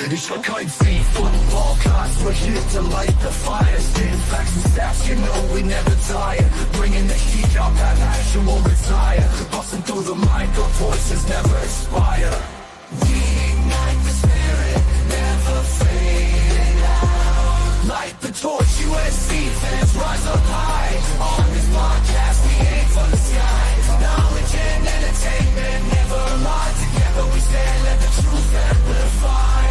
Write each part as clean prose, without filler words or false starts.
Ich war kein Thief, Footballcast, we're here to light the fire. Spitting facts and stats, you know we never tire. Bringing the heat up, that action won't retire. Busting through the mic, our voices never expire. We ignite the spirit, never fading out. Light the torch, USC fans rise up high. On this podcast, we aim for the sky. Knowledge and entertainment never lie. Together we stand, let the truth amplify.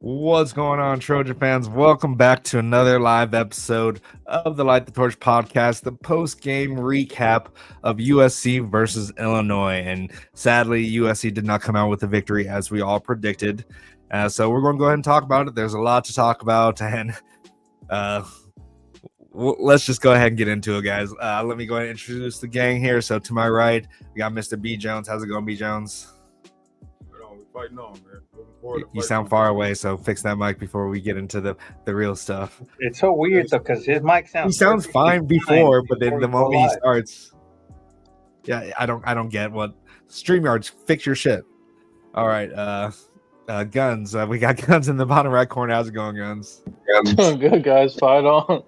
What's going on, Trojan fans? Welcome back to another live episode of the Light the Torch podcast, the post-game recap of USC versus Illinois. And sadly, USC did not come out with a victory as we all predicted. So we're going to go ahead and talk about it. There's a lot to talk about, and let's just go ahead and get into it, guys. Let me go ahead and introduce the gang here. So to my right, we got Mr. B. Jones. How's it going, B. Jones? We're fighting on, man. You sound far away, so fix that mic before we get into the real stuff. It's so weird though, because his mic sounds. He sounds fine before, but then the moment he starts, yeah, I don't get what StreamYards, fix your shit. All right, Guns. We got Guns in the bottom right corner. How's it going, Guns? Good, guys. Fight on.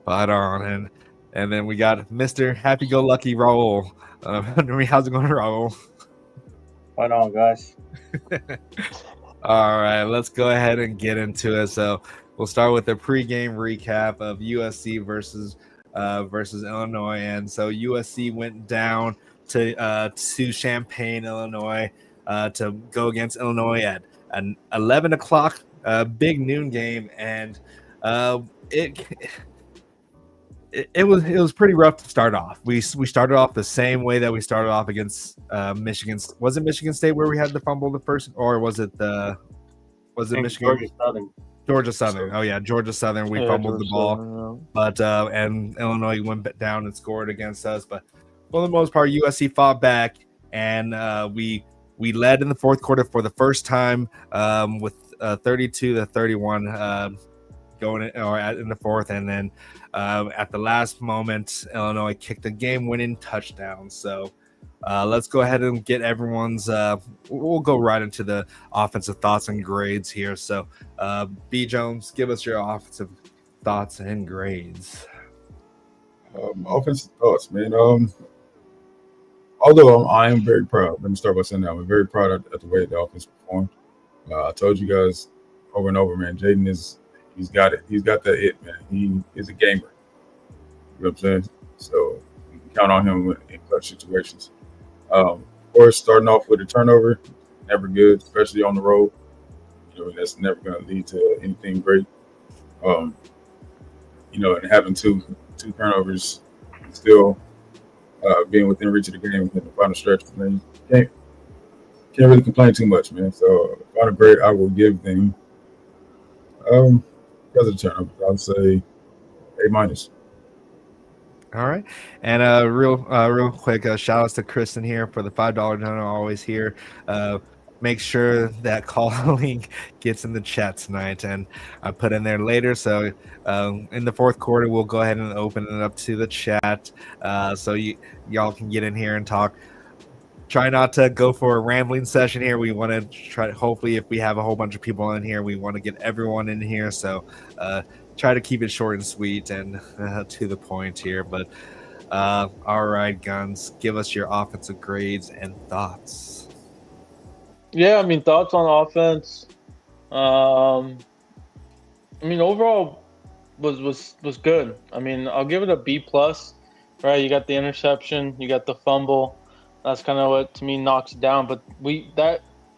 Fight on, and then we got Mr. Happy-Go-Lucky Raul. How's it going, Raul? Fight on, guys. All right, let's go ahead and get into it. So we'll start with the pregame recap of USC versus Illinois. And so USC went down to Champaign, Illinois, to go against Illinois at an 11 o'clock big noon game, and it was pretty rough to start off. We started off the same way that we started off against Michigan. Was it Michigan State where we had the fumble the first, or was it Michigan? Georgia Southern. Oh yeah, Georgia Southern. We fumbled the ball, but and Illinois went down and scored against us. But for the most part, USC fought back, and we led in the fourth quarter for the first time with 32-31. Going in the fourth, and then at the last moment, Illinois kicked a game-winning touchdown. So let's go ahead and get everyone's. We'll go right into the offensive thoughts and grades here. So, B. Jones, give us your offensive thoughts and grades. Offensive thoughts, man. Although I am very proud. Let me start by saying that I'm very proud at the way the offense performed. I told you guys over and over, man. Jaden is. He's got it. He's got that it, man. He is a gamer. You know what I'm saying? So you can count on him in clutch situations. Of course, starting off with a turnover, never good, especially on the road. You know, that's never going to lead to anything great. And having two turnovers, still being within reach of the game in the final stretch, man, can't really complain too much, man. So final grade, I will give them. Because of the turnover, I would say A-. All right, and real quick, shout outs to Kristen here for the $5 donor, always here. Make sure that call link gets in the chat tonight, and I put in there later. So in the fourth quarter, we'll go ahead and open it up to the chat, so y'all can get in here and talk. Try not to go for a rambling session here. We want to try. Hopefully, if we have a whole bunch of people in here, we want to get everyone in here. So try to keep it short and sweet and to the point here. But all right, Guns, give us your offensive grades and thoughts. Yeah, thoughts on offense. Overall was good. I'll give it a B+. Right, you got the interception, you got the fumble. That's kind of what, to me, knocks it down. But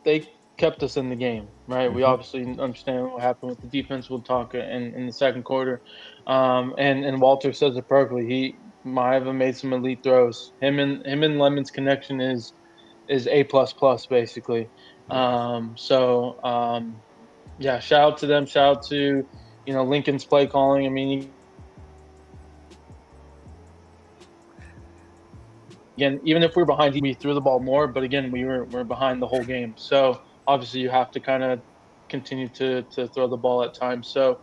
they kept us in the game, right? Mm-hmm. We obviously understand what happened with the defense. We'll talk in the second quarter. And Walter says it perfectly. Maeva made some elite throws. Him and Lemon's connection is A++, basically. Shout out to them. Shout out to Lincoln's play calling. Again, even if we're behind, we threw the ball more. But again, we're behind the whole game. So obviously, you have to kind of continue to throw the ball at times. So,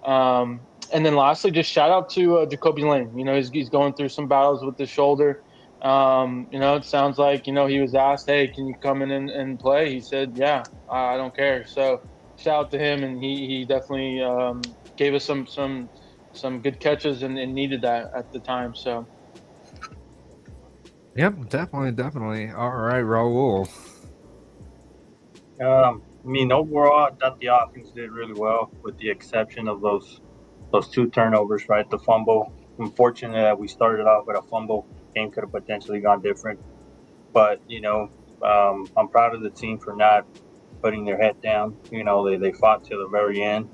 and then lastly, just shout out to Jacoby Lane. You know, he's going through some battles with his shoulder. You know, it sounds like, you know, he was asked, hey, can you come in and play? He said, yeah, I don't care. So shout out to him, and he definitely gave us some good catches and needed that at the time. So. Yep, definitely. All right, Raul. I mean, overall, I thought the offense did really well, with the exception of those 2 turnovers, right? The fumble. Unfortunately, that we started off with a fumble. Game could have potentially gone different. But, you know, I'm proud of the team for not putting their head down. You know, they fought to the very end.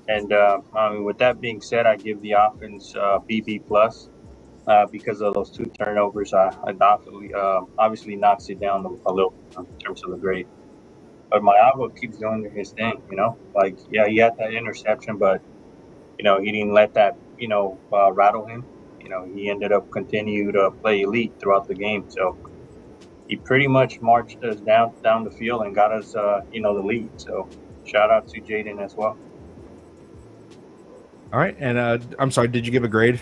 And I mean, with that being said, I give the offense BB plus because of those 2 turnovers. I obviously knocks it down a little in terms of the grade. But Mayava keeps doing his thing, you know. Like, yeah, he had that interception, but you know, he didn't let that, you know, rattle him. You know, he ended up continue to play elite throughout the game. So he pretty much marched us down the field and got us, you know, the lead. So shout out to Jaden as well. All right, and I'm sorry, did you give a grade?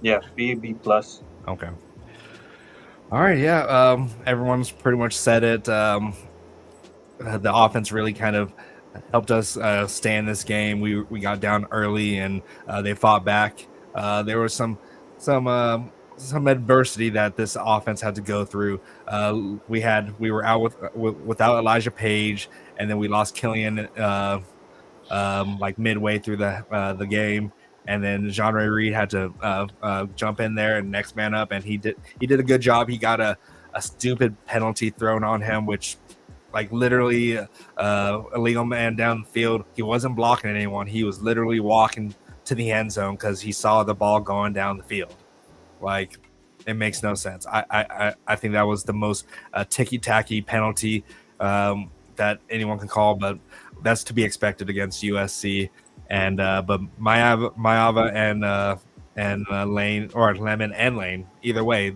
Yeah, B plus. Okay. All right, yeah. Everyone's pretty much said it. The offense really kind of helped us stay in this game. We got down early, and they fought back. There was some adversity that this offense had to go through. We were out without Elijah Page, and then we lost Killian like midway through the game. And then Jean-Ray Reed had to jump in there and next man up, and he did a good job. He got a stupid penalty thrown on him, which like literally illegal man down the field. He wasn't blocking anyone. He was literally walking to the end zone because he saw the ball going down the field. Like, it makes no sense. I think that was the most ticky-tacky penalty that anyone can call, but that's to be expected against USC. And but Mayava and Lane, or Lemon and Lane, either way,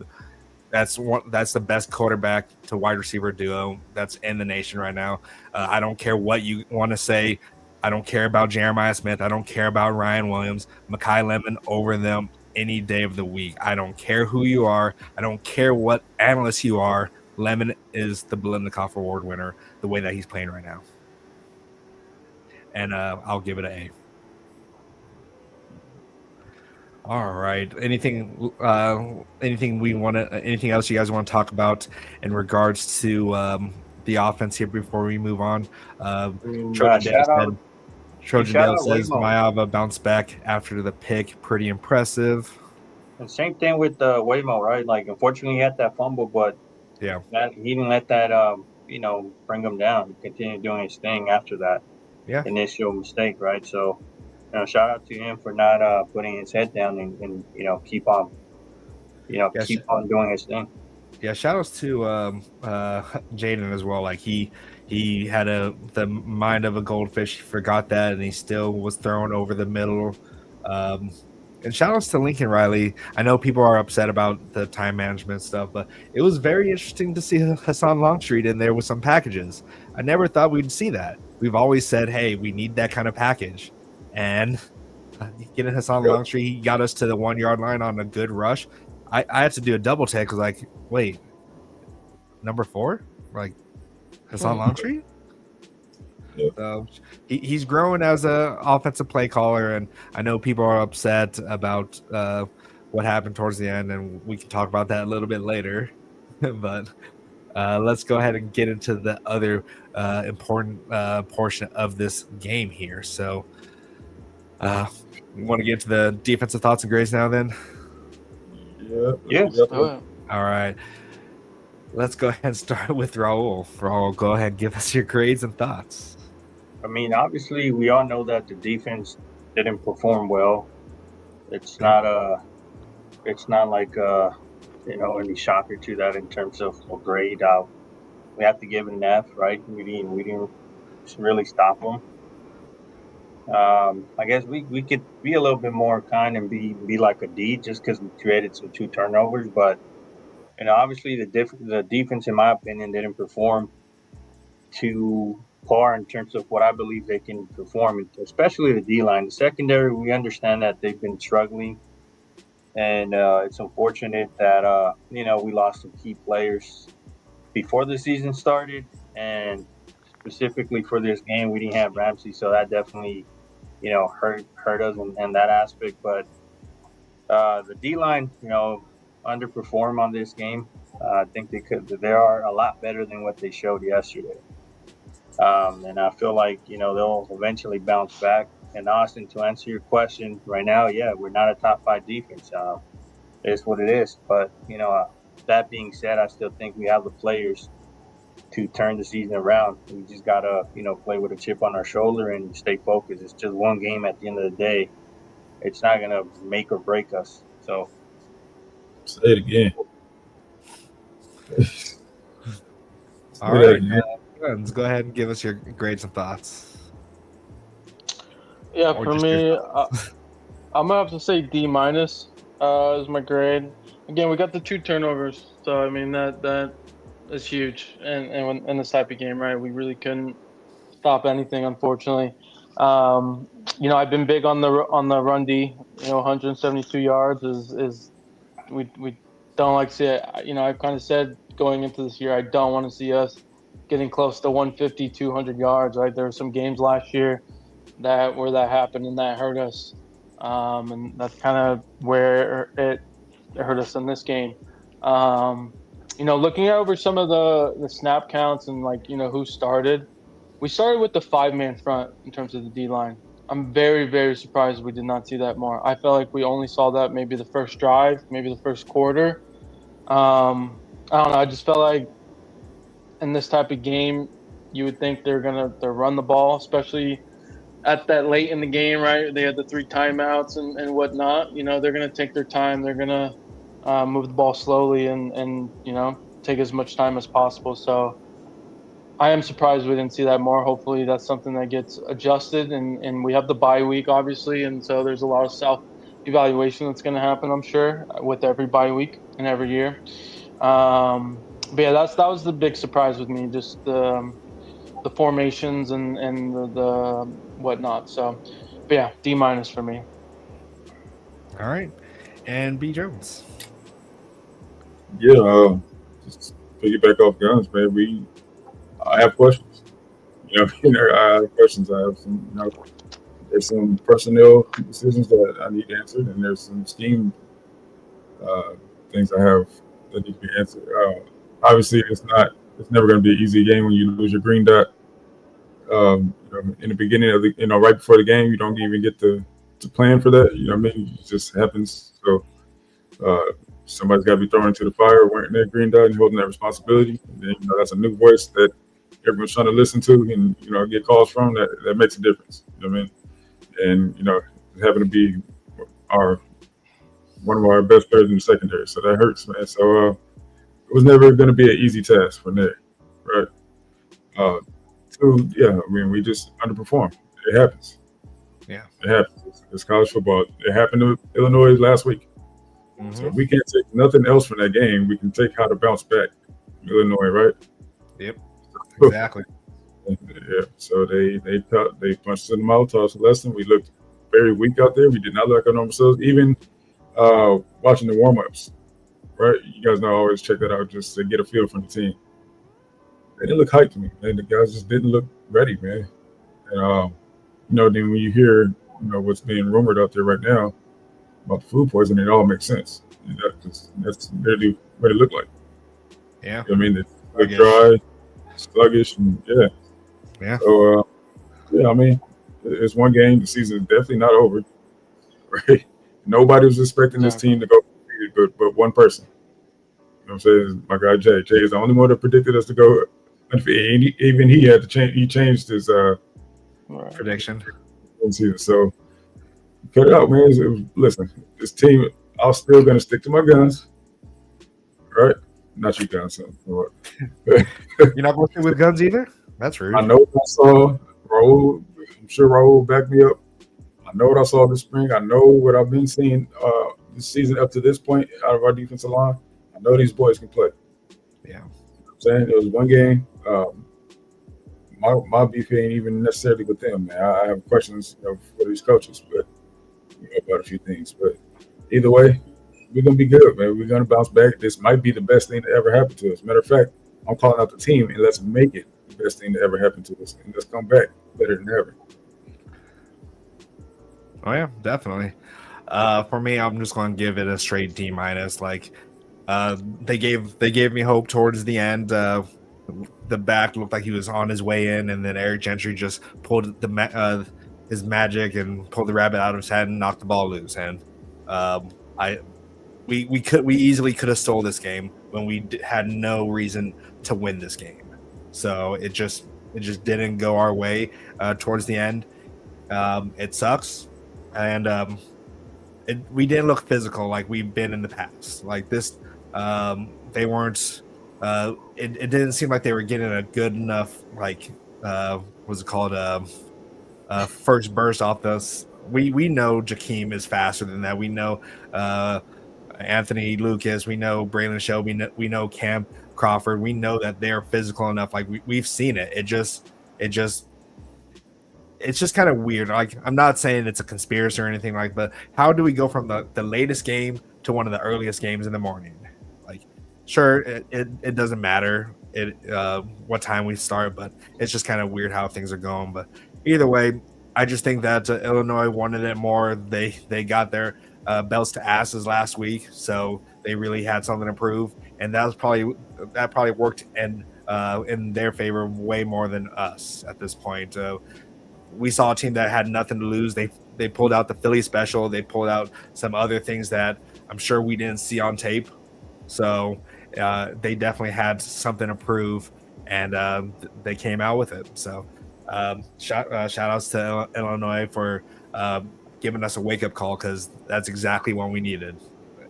that's the best quarterback to wide receiver duo that's in the nation right now. I don't care what you want to say. I don't care about Jeremiah Smith. I don't care about Ryan Williams. Mekhi Lemon over them any day of the week. I don't care who you are. I don't care what analyst you are. Lemon is the Biletnikoff Award winner the way that he's playing right now. And I'll give it an A. All right. Anything anything else you guys want to talk about in regards to the offense here before we move on? Trojan Dale says Mayava bounced back after the pick. Pretty impressive. And same thing with Waymo, right? Like, unfortunately, he had that fumble, but yeah, he didn't let that you know, bring him down. He continued doing his thing after that initial mistake, right? So, you know, shout out to him for not putting his head down and you know, keep on doing his thing. Yeah, shout outs to Jaden as well. Like he had the mind of a goldfish. He forgot that, and he still was thrown over the middle. And shout outs to Lincoln Riley. I know people are upset about the time management stuff, but it was very interesting to see Hassan Longstreet in there with some packages. I never thought we'd see that. We've always said, hey, we need that kind of package. And getting Hassan Longstreet, he got us to the 1 yard line on a good rush. I had to do a double take. I was like, wait, number 4? Like, Hassan Longstreet? Yeah. So he's growing as a offensive play caller, and I know people are upset about what happened towards the end, and we can talk about that a little bit later. But let's go ahead and get into the other important portion of this game here. So we want to get to the defensive thoughts and grades now then? Yeah. All right. Let's go ahead and start with Raul. Raul, go ahead and give us your grades and thoughts. I mean, obviously, we all know that the defense didn't perform well. It's not like you know, any shocker to that in terms of a grade. We have to give it an F, right? We didn't really stop them. I guess we could be a little bit more kind and be like a D, just because we created some 2 turnovers. But you know, obviously the defense, in my opinion, didn't perform to par in terms of what I believe they can perform, especially the D line. The secondary, we understand that they've been struggling, and it's unfortunate that we lost some key players before the season started, and specifically for this game, we didn't have Ramsey, so that definitely hurt us in that aspect. But the D line, underperformed on this game. I think they are a lot better than what they showed yesterday. And I feel like, they'll eventually bounce back. And Austin, to answer your question right now, yeah, we're not a top 5 defense. It's what it is. But, that being said, I still think we have the players to turn the season around. We just got to, play with a chip on our shoulder and stay focused. It's just one game at the end of the day. It's not going to make or break us. So, say it again. All right. Let's go ahead and give us your grades and thoughts. Yeah, Or for just me, your I'm gonna have to say D minus is my grade. Again, we got the 2 turnovers, so I mean that is huge. And in this type of game, right, we really couldn't stop anything, unfortunately. I've been big on the run D. 172 yards is we don't like to see it. I've kind of said going into this year, I don't want to see us getting close to 150, 200 yards. Right, there were some games last year where that happened and that hurt us, and that's kind of where it hurt us in this game. Looking over some of the snap counts and who started, we started with the 5-man front in terms of the D line. I'm very, very surprised we did not see that more. I felt like we only saw that maybe the first drive, maybe the first quarter. I don't know. I just felt like in this type of game, you would think they're run the ball, especially at that late in the game, right? They had the 3 timeouts and whatnot. They're gonna take their time. They're gonna move the ball slowly and take as much time as possible. So I am surprised we didn't see that more. Hopefully that's something that gets adjusted, and we have the bye week, obviously, and so there's a lot of self-evaluation that's going to happen, I'm sure, with every bye week and every year. But yeah, that was the big surprise with me, just the formations and the whatnot. So, but yeah, D minus for me. All right. And B Jones. Yeah, just piggyback off guns, man. I have questions. I have questions. I have some, there's some personnel decisions that I need answered, and there's some scheme things I have that need to be answered. Obviously, it's never going to be an easy game when you lose your green dot. In the beginning of right before the game, you don't even get to plan for that. You know what I mean? It just happens. So somebody's got to be thrown into the fire wearing that green dot and holding that responsibility. And then, that's a new voice that everyone's trying to listen to and get calls from. That makes a difference. You know what I mean? And it happened to be one of our best players in the secondary, so that hurts, man. So it was never going to be an easy task from there, right? Two, yeah, I mean, we just underperformed. It happens. Yeah, it happens. It's college football. It happened to Illinois last week. Mm-hmm. So we can't take nothing else from that game. We can take how to bounce back from Illinois, right? Yep, exactly. Yeah. So they punched in the mouth, taught us a lesson. We looked very weak out there. We did not look like our normal selves. Even watching the warm-ups, right? You guys know I always check that out just to get a feel from the team. They didn't look hyped to me, man. The guys just didn't look ready, man. And then when you hear what's being rumored out there right now about the food poisoning, it all makes sense. That's really what it looked like. Yeah. I mean, it's like dry, sluggish, and yeah. So I mean, it's one game. The season is definitely not over, right? Nobody was expecting this team to go but one person. You know what I'm saying? My guy Jay. Jay is the only one that predicted us to go. Even he had to change. He changed his prediction. So cut it out, man. Listen, this team. I'm still gonna stick to my guns, right? Not you guys. So. You're not going to with guns either. That's rude. I know what I saw. Raul, I'm sure Raul will back me up. I know what I saw this spring. I know what I've been seeing this season up to this point out of our defensive line. I know these boys can play. Yeah. You know what I'm saying? It was one game. my beef ain't even necessarily with them, man. I have questions for these coaches, but about a few things. But either way, we're gonna be good, man. We're gonna bounce back. This might be the best thing that ever happened to us. Matter of fact, I'm calling out the team and let's make it the best thing that ever happened to us, and let's come back better than ever. Oh yeah, definitely. For me, I'm just going to give it a straight D minus. Like, they gave me hope towards the end. The back looked like he was on his way in, and then Eric Gentry just pulled his magic and pulled the rabbit out of his head and knocked the ball loose. And we easily could have stole this game when we had no reason to win this game. So it just didn't go our way towards the end. It sucks, and we didn't look physical like we've been in the past. Like this, they weren't. It didn't seem like they were getting a good enough what's it called? First burst off this. We know Jakeem is faster than that. We know Anthony Lucas. We know Braylon Shelby. We know Cam Crawford. We know that they're physical enough. Like we've seen it. It's just kind of weird. Like, I'm not saying it's a conspiracy or anything like, but how do we go from the latest game to one of the earliest games in the morning? Like, sure, it doesn't matter what time we start, but it's just kind of weird how things are going. But either way, I just think that Illinois wanted it more. They got their belts to asses last week, so they really had something to prove, and that probably worked in their favor way more than us at this point. We saw a team that had nothing to lose. They pulled out the Philly special. They pulled out some other things that I'm sure we didn't see on tape. So they definitely had something to prove, and they came out with it. So shout outs to Illinois for giving us a wake-up call, because that's exactly what we needed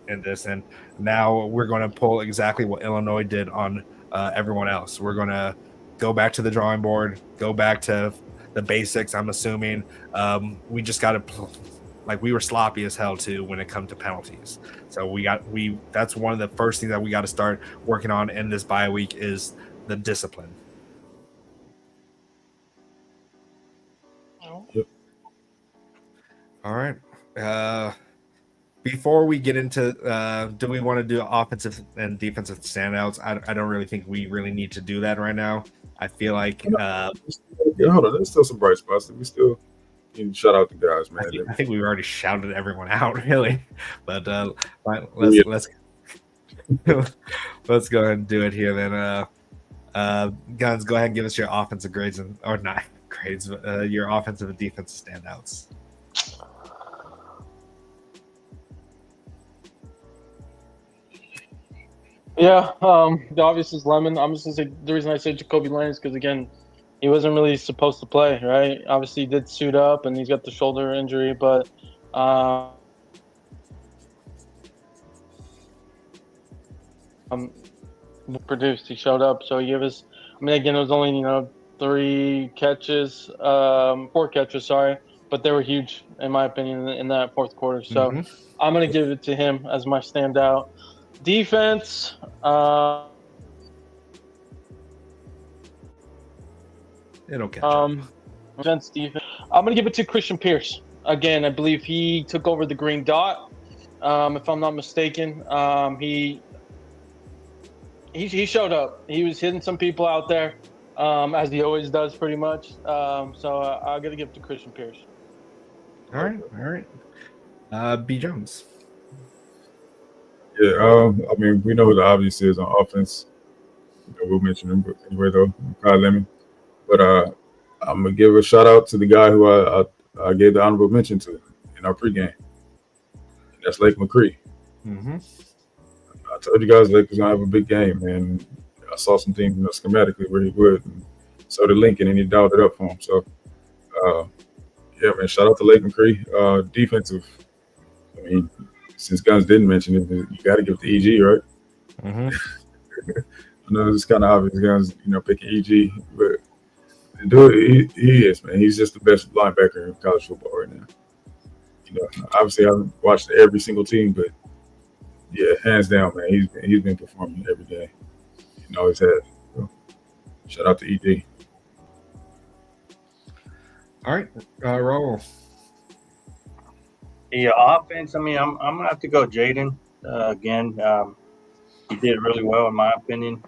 in this. And now we're going to pull exactly what Illinois did on everyone else. We're going to go back to the drawing board, go back to the basics. I'm assuming we just got to we were sloppy as hell too when it comes to penalties. So that's one of the first things that we got to start working on in this bye week is the discipline. Yep. All right. Before we get into, do we want to do offensive and defensive standouts? I don't really think we really need to do that right now. I feel like hold on, there's still some bright spots. We still can shout out the guys, man. I think we've already shouted everyone out, really. But let's let's go ahead and do it here then. Guns, go ahead and give us your offensive grades or not grades, your offensive and defensive standouts. Yeah, the obvious is Lemon. I'm just gonna say the reason I say Jacoby Lane is because, again, he wasn't really supposed to play, right? Obviously, he did suit up and he's got the shoulder injury, but produced. He showed up, so he gave us. I mean, again, it was only 4 catches, sorry, but they were huge in my opinion in that fourth quarter. So I'm gonna give it to him as my standout. Defense, it'll catch up. Defense. I'm gonna give it to Christian Pierce. Again, I believe he took over the green dot. If I'm not mistaken, he showed up. He was hitting some people out there, as he always does, pretty much. So I got to give it to Christian Pierce. All right. B. Jones. Yeah, I mean, we know who the obvious is on offense. We'll mention him anyway, though, Kyle Lemon. But I'm gonna give a shout out to the guy who I gave the honorable mention to in our pregame. And that's Lake McCree. I told you guys Lake was gonna have a big game, and I saw some things schematically where he would. And so did Lincoln, and he dialed it up for him. So, yeah, man, shout out to Lake McCree. Defensive, I mean, since Guns didn't mention it, you got to give it to EG, right? I know it's kind of obvious, Guns, picking EG, but the dude, he is, man. He's just the best linebacker in college football right now. Obviously, I haven't watched every single team, but yeah, hands down, man, he's been performing every day. Always has. So, shout out to EG. All right, Raul. The offense, I mean, I'm gonna have to go Jaden again. He did really well in my opinion.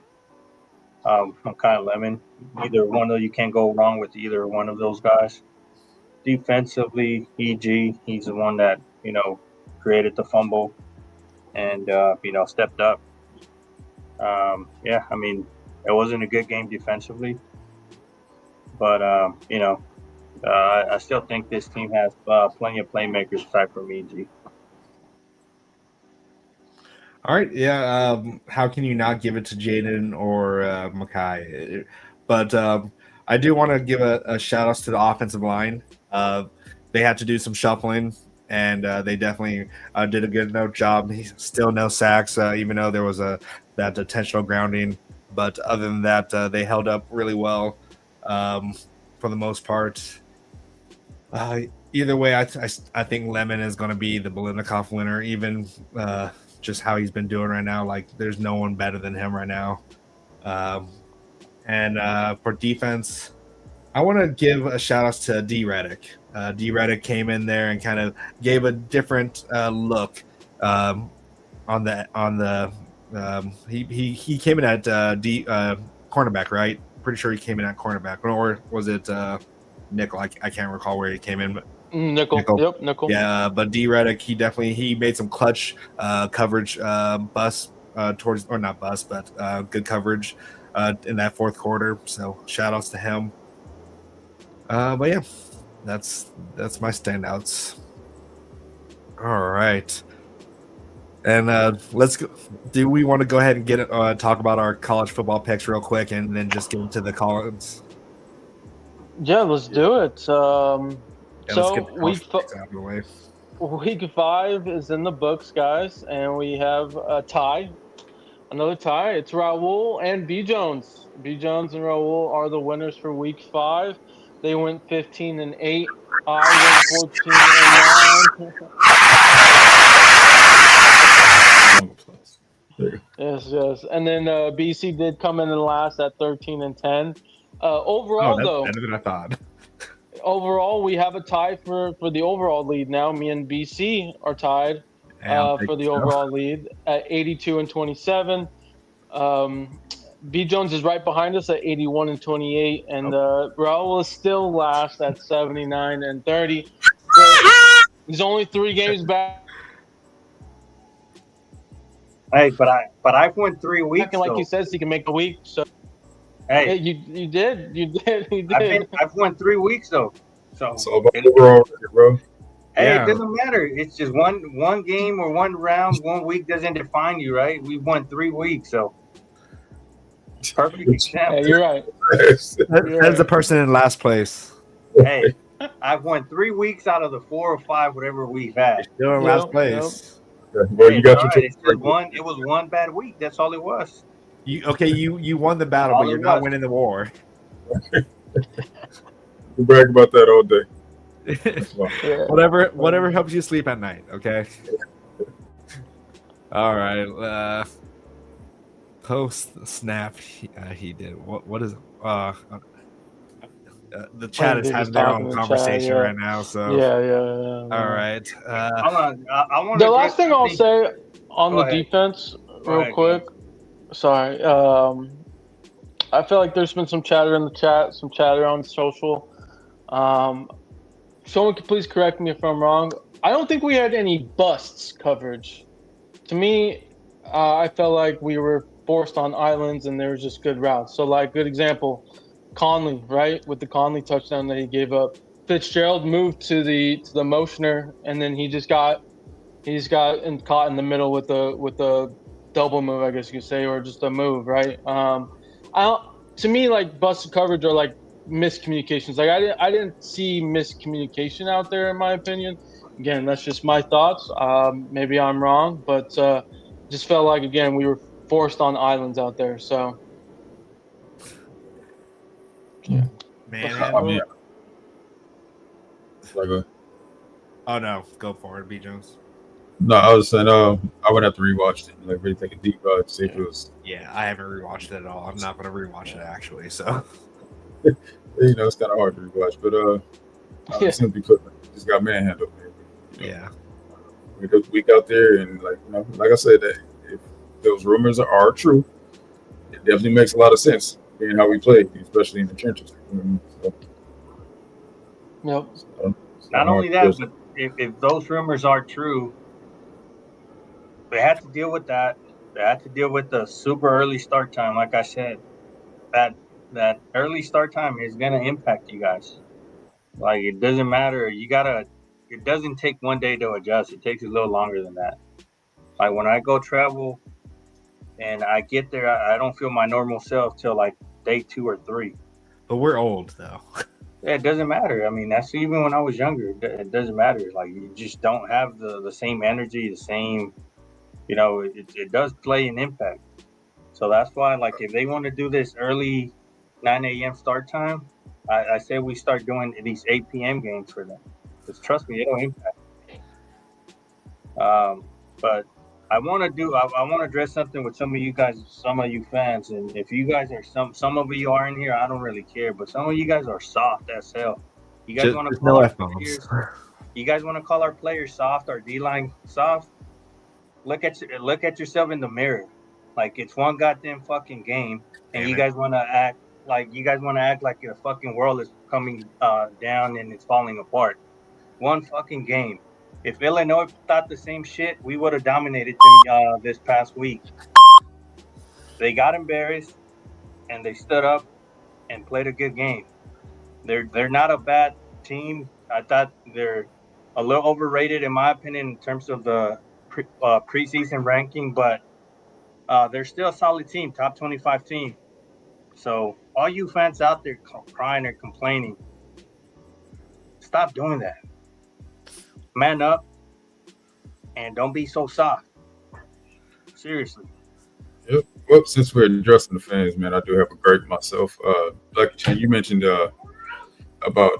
I'm kind of lemon. Either one of you can't go wrong with either one of those guys. Defensively, he's the one that created the fumble and stepped up. Yeah, I mean, it wasn't a good game defensively, but I still think this team has plenty of playmakers aside from EG. All right, yeah. How can you not give it to Jaden or Makai? But I do want to give a shout out to the offensive line. They had to do some shuffling, and they definitely did a good enough job. He's still no sacks, even though there was that intentional grounding. But other than that, they held up really well for the most part. Either way, I think Lemon is going to be the Bolitnikoff winner, even just how he's been doing right now. Like, there's no one better than him right now. And for defense, I want to give a shout out to D. Reddick. D. Reddick came in there and kind of gave a different look on the. He came in at cornerback, right? Pretty sure he came in at cornerback, or was it nickel? I can't recall where he came in, but Nickel. Yep, nickel. yeah. But D. Reddick, he made some clutch coverage bust towards, or not bust, but good coverage in that fourth quarter. So shout outs to him. But yeah, that's my standouts. All right. And let's go. Do we want to go ahead and talk about our college football picks real quick, and then just get into the columns? Yeah, let's do it. Yeah, So week 5 is in the books, guys, and we have a tie. Another tie. It's Raul and B Jones. B Jones and Raul are the winners for week 5. They went 15-8. I went 14-9. Yes. And then BC did come in last at 13-10. Overall, that's though, better than I thought. overall, we have a tie for the overall lead now. Me and BC are tied for the overall lead at 82-27. B Jones is right behind us at 81-28, and Raul is still last at 79-30. He's only 3 games back. Hey, but I went 3 weeks. Like he says, he can make a week. So hey, you did. I've won 3 weeks though. So about overall, bro. Hey, Yeah. It doesn't matter. It's just one game or one round, 1 week doesn't define you, right? We've won 3 weeks, so perfect example. Yeah, you're right. That's the person in last place. Hey, I've won 3 weeks out of the 4 or 5, whatever we've had. Still in last place. Well, you got your It's just one. It was one bad week. That's all it was. You won the battle, All but it you're not was. winning the war. You brag about that all day. Well, Whatever helps you sleep at night. Okay. All right. Post snap, he did. What is? The chat is having their own conversation right now. So yeah. all right. Hold on. I want The last thing I'll say on Go the ahead. defense, Go real ahead, quick. Sorry. I feel like there's been some chatter in the chat, some chatter on social. Someone could please correct me if I'm wrong. I don't think we had any busts coverage. To me, I felt like we were forced on islands and there was just good routes. So, like, good example, Conley, right, with the Conley touchdown that he gave up. Fitzgerald moved to the motioner, and then he got caught in the middle with the double move, I guess you could say, or just a move, right? To me, like, busted coverage are like miscommunications. Like, I didn't see miscommunication out there, in my opinion. Again, that's just my thoughts. Maybe I'm wrong, but just felt like, again, we were forced on islands out there. So, yeah. I mean, Oh no, go for it, B Jones. no, I was saying, I would have to rewatch it, like really take a deep dive to see if it was. Yeah, I haven't rewatched it at all. I'm not going to rewatch it actually. So, It's kind of hard to rewatch, but Yeah. Simply put, just got manhandled. Man. Yeah. We took the week out there, and like I said, that if those rumors are true, it definitely makes a lot of sense being how we play, especially in the trenches. So, Yep. it's Not hard only to that, but if those rumors are true, they had to deal with that. They had to deal with the super early start time. Like I said, that that early start time is gonna impact you guys. Like it doesn't matter. You gotta. It doesn't take one day to adjust. It takes a little longer than that. Like when I go travel and I get there, I don't feel my normal self till like day 2 or 3. But we're old though. Yeah, it doesn't matter. I mean, that's even when I was younger. It doesn't matter. Like you just don't have the same energy, the same. It does play an impact. So that's why, like, if they want to do this early 9 a.m. start time, I say we start doing these 8 p.m. games for them. Because trust me, it'll impact. But I want to do. I want to address something with some of you guys, some of you fans, and if you guys are some of you are in here, I don't really care. But some of you guys are soft as hell. You guys want to Just call no our F bombs. players? You guys want to call our players soft, our D line soft? Look at yourself in the mirror. Like it's one goddamn fucking game, and Damn you it. guys want to act like the fucking world is coming down and it's falling apart. One fucking game. If Illinois thought the same shit, we would have dominated them this past week. They got embarrassed and they stood up and played a good game. They're not a bad team. I thought they're a little overrated in my opinion in terms of the preseason ranking, but they're still a solid team, top 25 team. So all you fans out there crying or complaining, stop doing that. Man up and don't be so soft. Seriously. Yep. Well, since we're addressing the fans, man, I do have a great myself. Like you mentioned about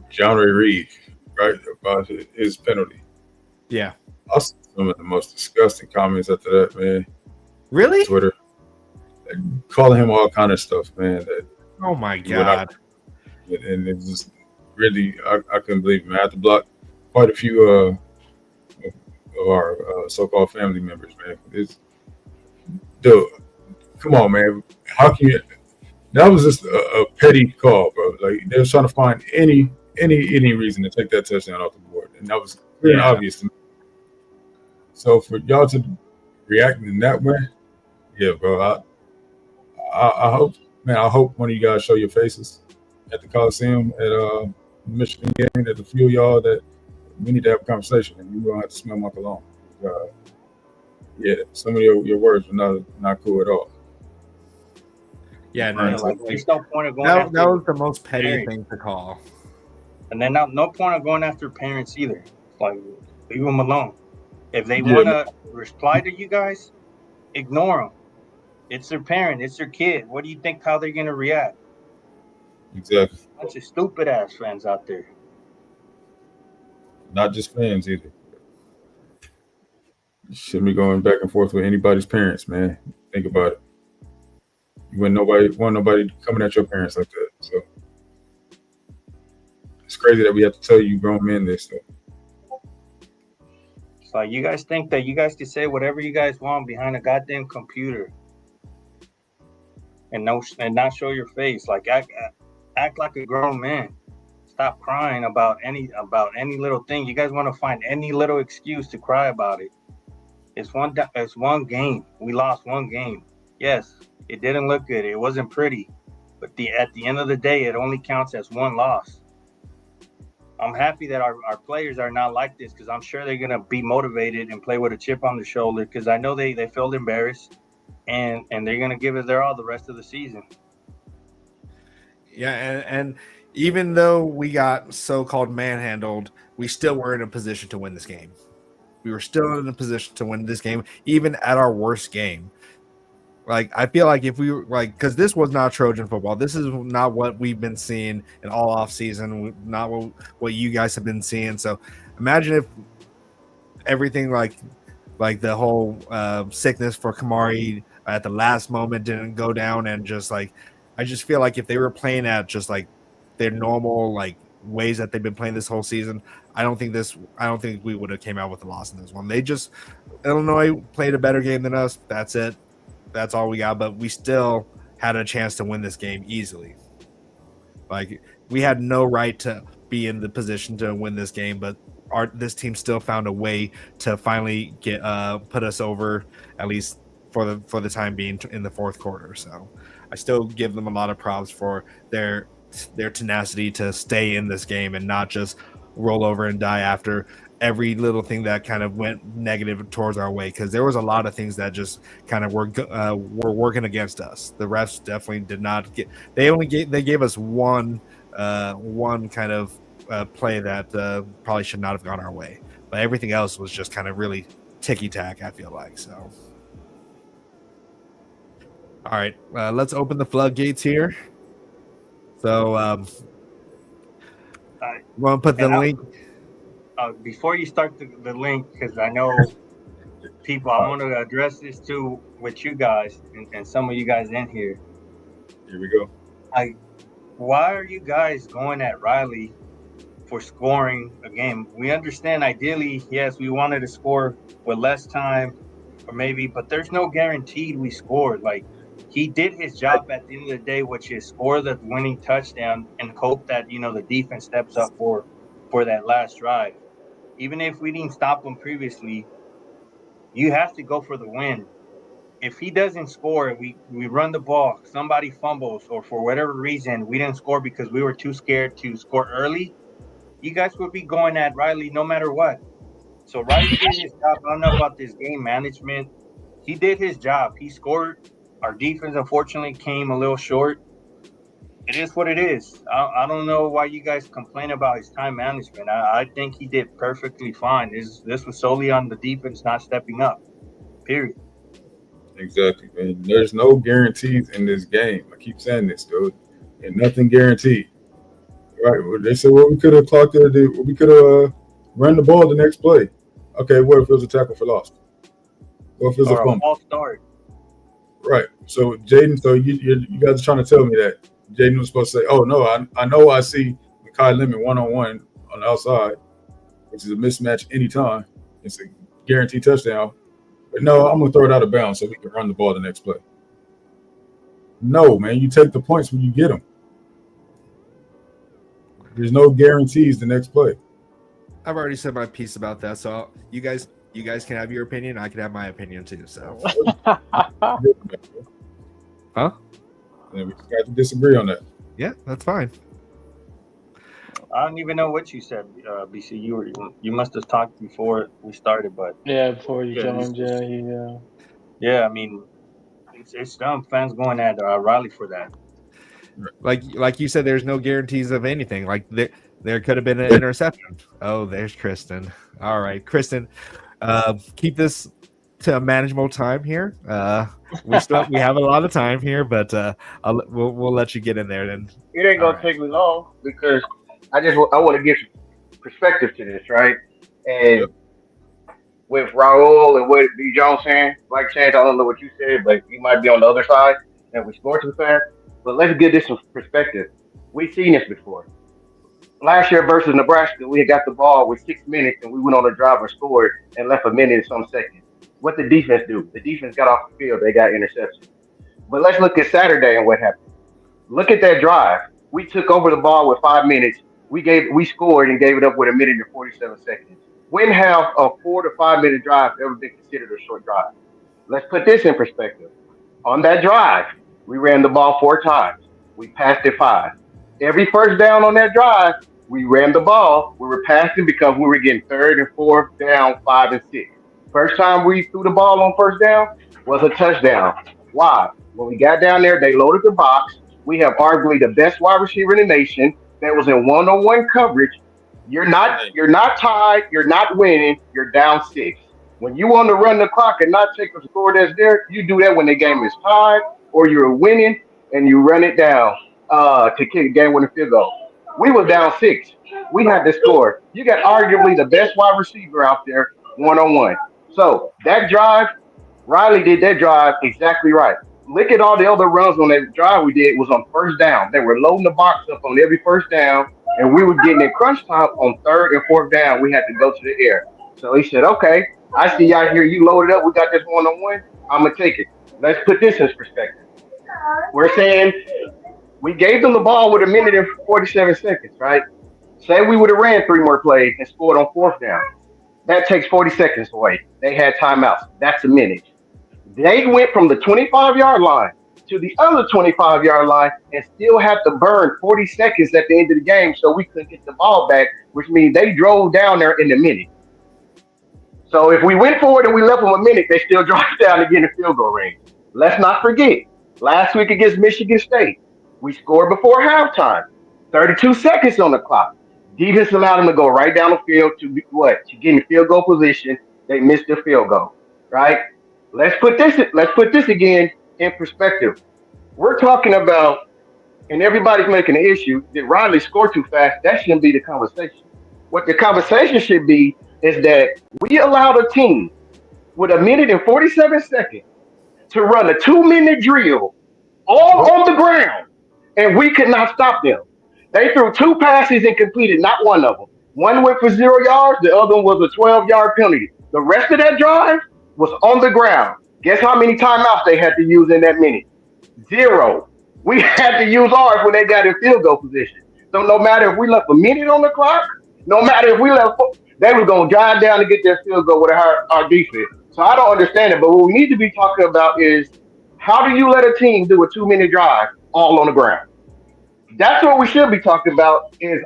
John Ray Reed, right? About his penalty. Yeah. I saw some of the most disgusting comments after that, man. Really? Twitter, calling him all kind of stuff, man. That Oh my he would not- god. and it just really, I couldn't believe it. Man. I had to block quite a few of our so-called family members, man. Dude, come on, man. How can you? That was just a petty call, bro. Like they was trying to find any reason to take that touchdown off the board, and that was clear and obvious to me. So for y'all to react in that way, yeah, bro. I hope, man. I hope one of you guys show your faces at the Coliseum at the Michigan game at the few of y'all that we need to have a conversation, and you gonna have to smell my cologne. Yeah, some of your words were not cool at all. Yeah, Right. no. Like, there's no point of going That after was the most petty parents. thing to call. And then no point of going after parents either. Like, leave them alone. If they Yeah, want to reply to you guys, ignore them. It's their parent. It's their kid. What do you think how they're going to react? Exactly. Bunch of stupid ass fans out there. Not just fans either. You shouldn't be going back and forth with anybody's parents, man. Think about it. You want nobody coming at your parents like that. So it's crazy that we have to tell you grown men this stuff. So you guys think that you guys can say whatever you guys want behind a goddamn computer and not show your face. Like act like a grown man. Stop crying about any little thing. You guys want to find any little excuse to cry about it. It's one game. We lost one game. Yes, it didn't look good. It wasn't pretty. But at the end of the day, it only counts as one loss. I'm happy that our players are not like this because I'm sure they're going to be motivated and play with a chip on the shoulder because I know they felt embarrassed and they're going to give it their all the rest of the season. Yeah, and even though we got so-called manhandled, we still were in a position to win this game. We were still in a position to win this game, even at our worst game. Like, I feel like if we were like, because this was not Trojan football. This is not what we've been seeing in all off season, not what you guys have been seeing. So imagine if everything like the whole sickness for Kamari at the last moment didn't go down, and just like, I just feel like if they were playing at just like their normal like ways that they've been playing this whole season, I don't think we would have came out with a loss in this one. Illinois played a better game than us. That's it. That's all we got. But we still had a chance to win this game easily. Like, we had no right to be in the position to win this game, but this team still found a way to finally get put us over, at least for the time being, in the fourth quarter. So I still give them a lot of props for their tenacity to stay in this game and not just roll over and die after every little thing that kind of went negative towards our way, because there was a lot of things that just kind of were working against us. The refs definitely did not get. They gave us one kind of play that probably should not have gone our way, but everything else was just kind of really ticky tack, I feel like. So, all right, let's open the floodgates here. So, you want to put the link? Before you start the link, because I know people, I want to address this too with you guys and some of you guys in here. Here we go. Why are you guys going at Riley for scoring a game? We understand ideally, yes, we wanted to score with less time or maybe, but there's no guaranteed we scored. Like, he did his job at the end of the day, which is score the winning touchdown and hope that, the defense steps up for that last drive. Even if we didn't stop them previously, you have to go for the win. If he doesn't score, we run the ball, somebody fumbles, or for whatever reason we didn't score because we were too scared to score early, you guys would be going at Riley no matter what. So Riley did his job. I don't know about this game management. He did his job. He scored. Our defense, unfortunately, came a little short. It is what it is. I don't know why you guys complain about his time management. I think he did perfectly fine. This was solely on the defense not stepping up, period. Exactly, man. There's no guarantees in this game. I keep saying this, dude. And nothing guaranteed. Right. Well, they said, we could have clocked it. We could have run the ball the next play. Okay, what if it was a tackle for loss? What if it was a fumble? False start. Right. So, Jaden, you guys are trying to tell me that Jaden was supposed to say, oh, no, I know I see Mekhi Lemon one-on-one on the outside, which is a mismatch anytime. It's a guaranteed touchdown. But no, I'm going to throw it out of bounds so we can run the ball the next play. No, man, you take the points when you get them. There's no guarantees the next play. I've already said my piece about that, so you guys can have your opinion. I can have my opinion too. So, huh? And we just got to disagree on that. Yeah, that's fine. I don't even know what you said, BC. You must have talked before we started, but before you joined, yeah. I mean, it's dumb. Fans going at Riley for that. Like you said, there's no guarantees of anything. Like there could have been an interception. Oh, there's Kristen. All right, Kristen, keep this to a manageable time here. We have a lot of time here, but we'll let you get in there. Then it ain't gonna take me long because I want to give some perspective to this, right? And with Raul and what B. Jones saying, like Chance, I don't know what you said, but you might be on the other side and we scored too fast. But let's give this some perspective. We've seen this before. Last year versus Nebraska, we had got the ball with 6 minutes and we went on a drive and scored and left a minute and some seconds. What did the defense do? The defense got off the field. They got interception. But let's look at Saturday and what happened. Look at that drive. We took over the ball with 5 minutes. We scored and gave it up with a minute and 47 seconds. When have a 4 to 5 minute drive ever been considered a short drive? Let's put this in perspective. On that drive, we ran the ball 4 times. We passed it 5. Every first down on that drive, we ran the ball. We were passing because we were getting 3rd and 4th down, 5 and 6. First time we threw the ball on first down was a touchdown. Why? When we got down there, they loaded the box. We have arguably the best wide receiver in the nation that was in one-on-one coverage. You're not tied. You're not winning. You're down 6. When you want to run the clock and not take the score that's there, you do that when the game is tied or you're winning and you run it down to kick a game-winning field goal. We were down 6. We had to score. You got arguably the best wide receiver out there one-on-one. So that drive, Riley did that drive exactly right. look at all the other runs on that drive we did was on first down. They were loading the box up on every first down, and we were getting in crunch time on third and fourth down. We had to go to the air. So he said, "Okay, I see y'all here. You loaded up. We got this 1-on-1. I'm gonna take it. Let's put this in perspective. We're saying we gave them the ball with a minute and 47 seconds, right? Say we would have ran 3 more plays and scored on fourth down. That takes 40 seconds away. They had timeouts. That's a minute. They went from the 25-yard line to the other 25-yard line and still had to burn 40 seconds at the end of the game so we couldn't get the ball back, which means they drove down there in a minute. So if we went forward and we left them a minute, they still drove down to get in field goal range. Let's not forget, last week against Michigan State, we scored before halftime, 32 seconds on the clock. Defense allowed them to go right down the field to what? To get in field goal position. They missed the field goal, right? Let's put this again in perspective. We're talking about, and everybody's making an issue, did Riley score too fast? That shouldn't be the conversation. What the conversation should be is that we allowed a team with a minute and 47 seconds to run a 2-minute drill all on the ground, and we could not stop them. They threw 2 passes and completed not one of them. One went for 0 yards, the other one was a 12-yard penalty. The rest of that drive was on the ground. Guess how many timeouts they had to use in that minute? 0. We had to use ours when they got in field goal position. So no matter if we left a minute on the clock, no matter if we left, they were going to drive down to get their field goal with our defense. So I don't understand it. But what we need to be talking about is how do you let a team do a 2-minute drive all on the ground? That's what we should be talking about is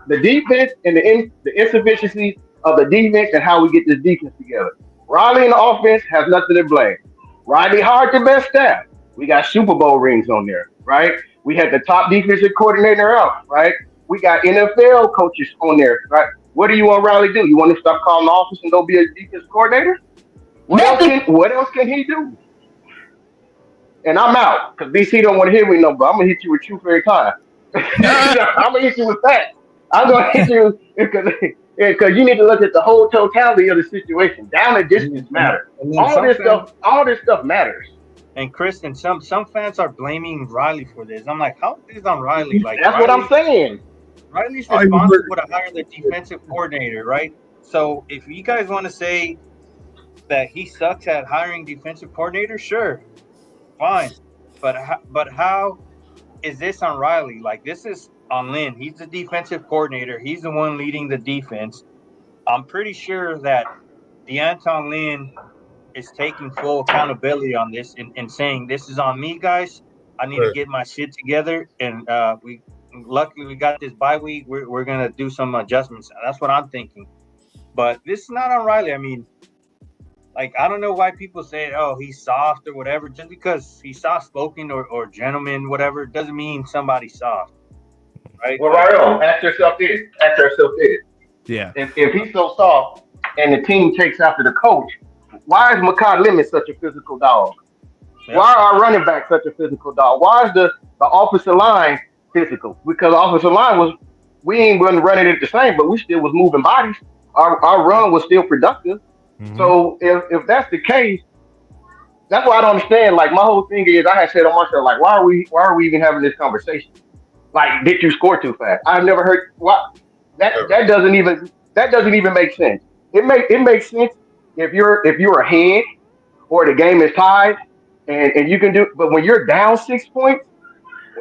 the defense and the insufficiency of the defense and how we get this defense together. Riley in the offense has nothing to blame. Riley hired the best staff. We got Super Bowl rings on there, right? We had the top defensive coordinator out, right? We got NFL coaches on there, right? What do you want Riley to do? You want to stop calling the office and go be a defensive coordinator? What else can he do? And I'm out because BC don't want to hear me no more. I'm gonna hit you with truth every time. I'm gonna hit you with facts. I'm gonna hit you because you need to look at the whole totality of the situation. Down and distance matters. All this stuff matters. And Kristen, some fans are blaming Riley for this. I'm like, how is this on Riley? Like that's Riley, what I'm saying. Riley's responsible to hire the defensive coordinator, right? So if you guys want to say that he sucks at hiring defensive coordinators, sure, fine. But how is this on Riley? Like, this is on Lynn. He's the defensive coordinator. He's the one leading the defense. I'm pretty sure that DeAnton Lynn is taking full accountability on this and saying, this is on me, guys. I need to get my shit together. And luckily we got this bye week. We're going to do some adjustments. That's what I'm thinking. But this is not on Riley. I mean, like, I don't know why people say, oh, he's soft or whatever. Just because he's soft-spoken or gentleman, whatever, doesn't mean somebody's soft, right? Well, right on. Ask yourself this. Yeah. If he's so soft and the team takes after the coach, why is Makai Lemon such a physical dog? Yeah. Why are our running backs such a physical dog? Why is the offensive line physical? Because the offensive line wasn't running it the same, but we still was moving bodies. Our run was still productive. Mm-hmm. So if that's the case, that's why I don't understand. Like, my whole thing is, I had said on myself, like, why are we even having this conversation? Like, did you score too fast? I've never heard that doesn't even make sense. It makes sense if you're ahead or the game is tied and you can do, but when you're down 6 points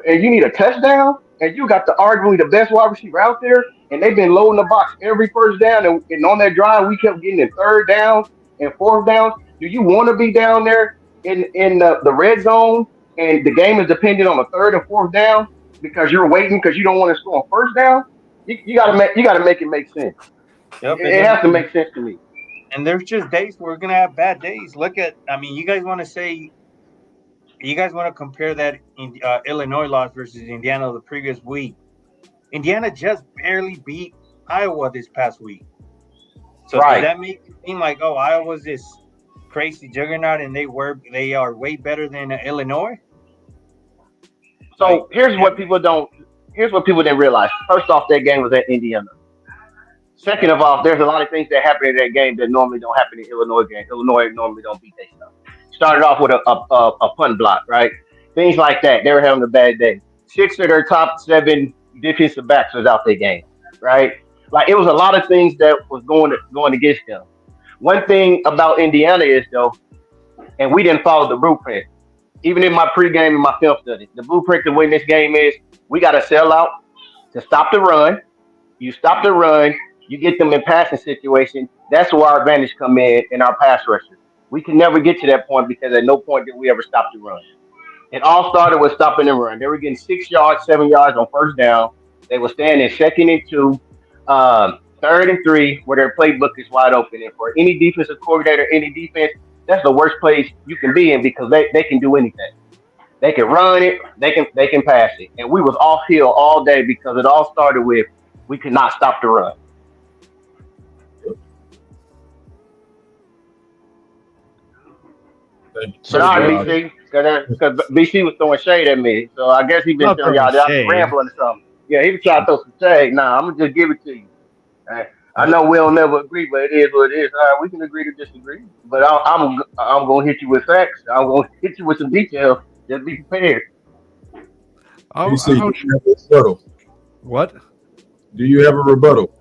and you need a touchdown and you got arguably the best wide receiver out there, and they've been loading the box every first down, and on that drive we kept getting in third downs and fourth downs. Do you want to be down there in the red zone and the game is dependent on the third and fourth down because you're waiting because you don't want to score on first down? You gotta make it make sense. Yep, it has to make sense to me. And there's just days where we're gonna have bad days. You guys want to compare that Illinois loss versus Indiana the previous week. Indiana just barely beat Iowa this past week. So Does that make it seem like, oh, Iowa's this crazy juggernaut and they are way better than Illinois? So here's what people didn't realize. First off, that game was at Indiana. Second of all, there's a lot of things that happen in that game that normally don't happen in Illinois game. Illinois normally don't beat their stuff. started off with a punt block, right? Things like that. They were having a bad day. 6 of their top 7 defensive backs was out their game, right? Like it was a lot of things that was going against them. One thing about Indiana is though, and we didn't follow the blueprint. Even in my pregame and my film study, the blueprint to win this game is we got to sell out to stop the run. You stop the run, you get them in passing situation. That's where our advantage come in our pass rushers. We can never get to that point because at no point did we ever stop the run. It all started with stopping the run. They were getting 6 yards, 7 yards on first down. They were staying in 2nd and 2, 3rd and 3, where their playbook is wide open. And for any defensive coordinator, any defense, that's the worst place you can be in because they can do anything. They can run it, they can pass it. And we was off hill all day because it all started with we could not stop the run. But all right, BC, because BC was throwing shade at me, so I guess he been telling y'all that I'm rambling or something. Yeah, he was trying to throw some shade. Nah, I'm gonna just give it to you. Right. I know we don't never agree, but it is what it is. All right, we can agree to disagree. But I'm gonna hit you with facts. I'm gonna hit you with some details. Just be prepared. What? Do you have a rebuttal?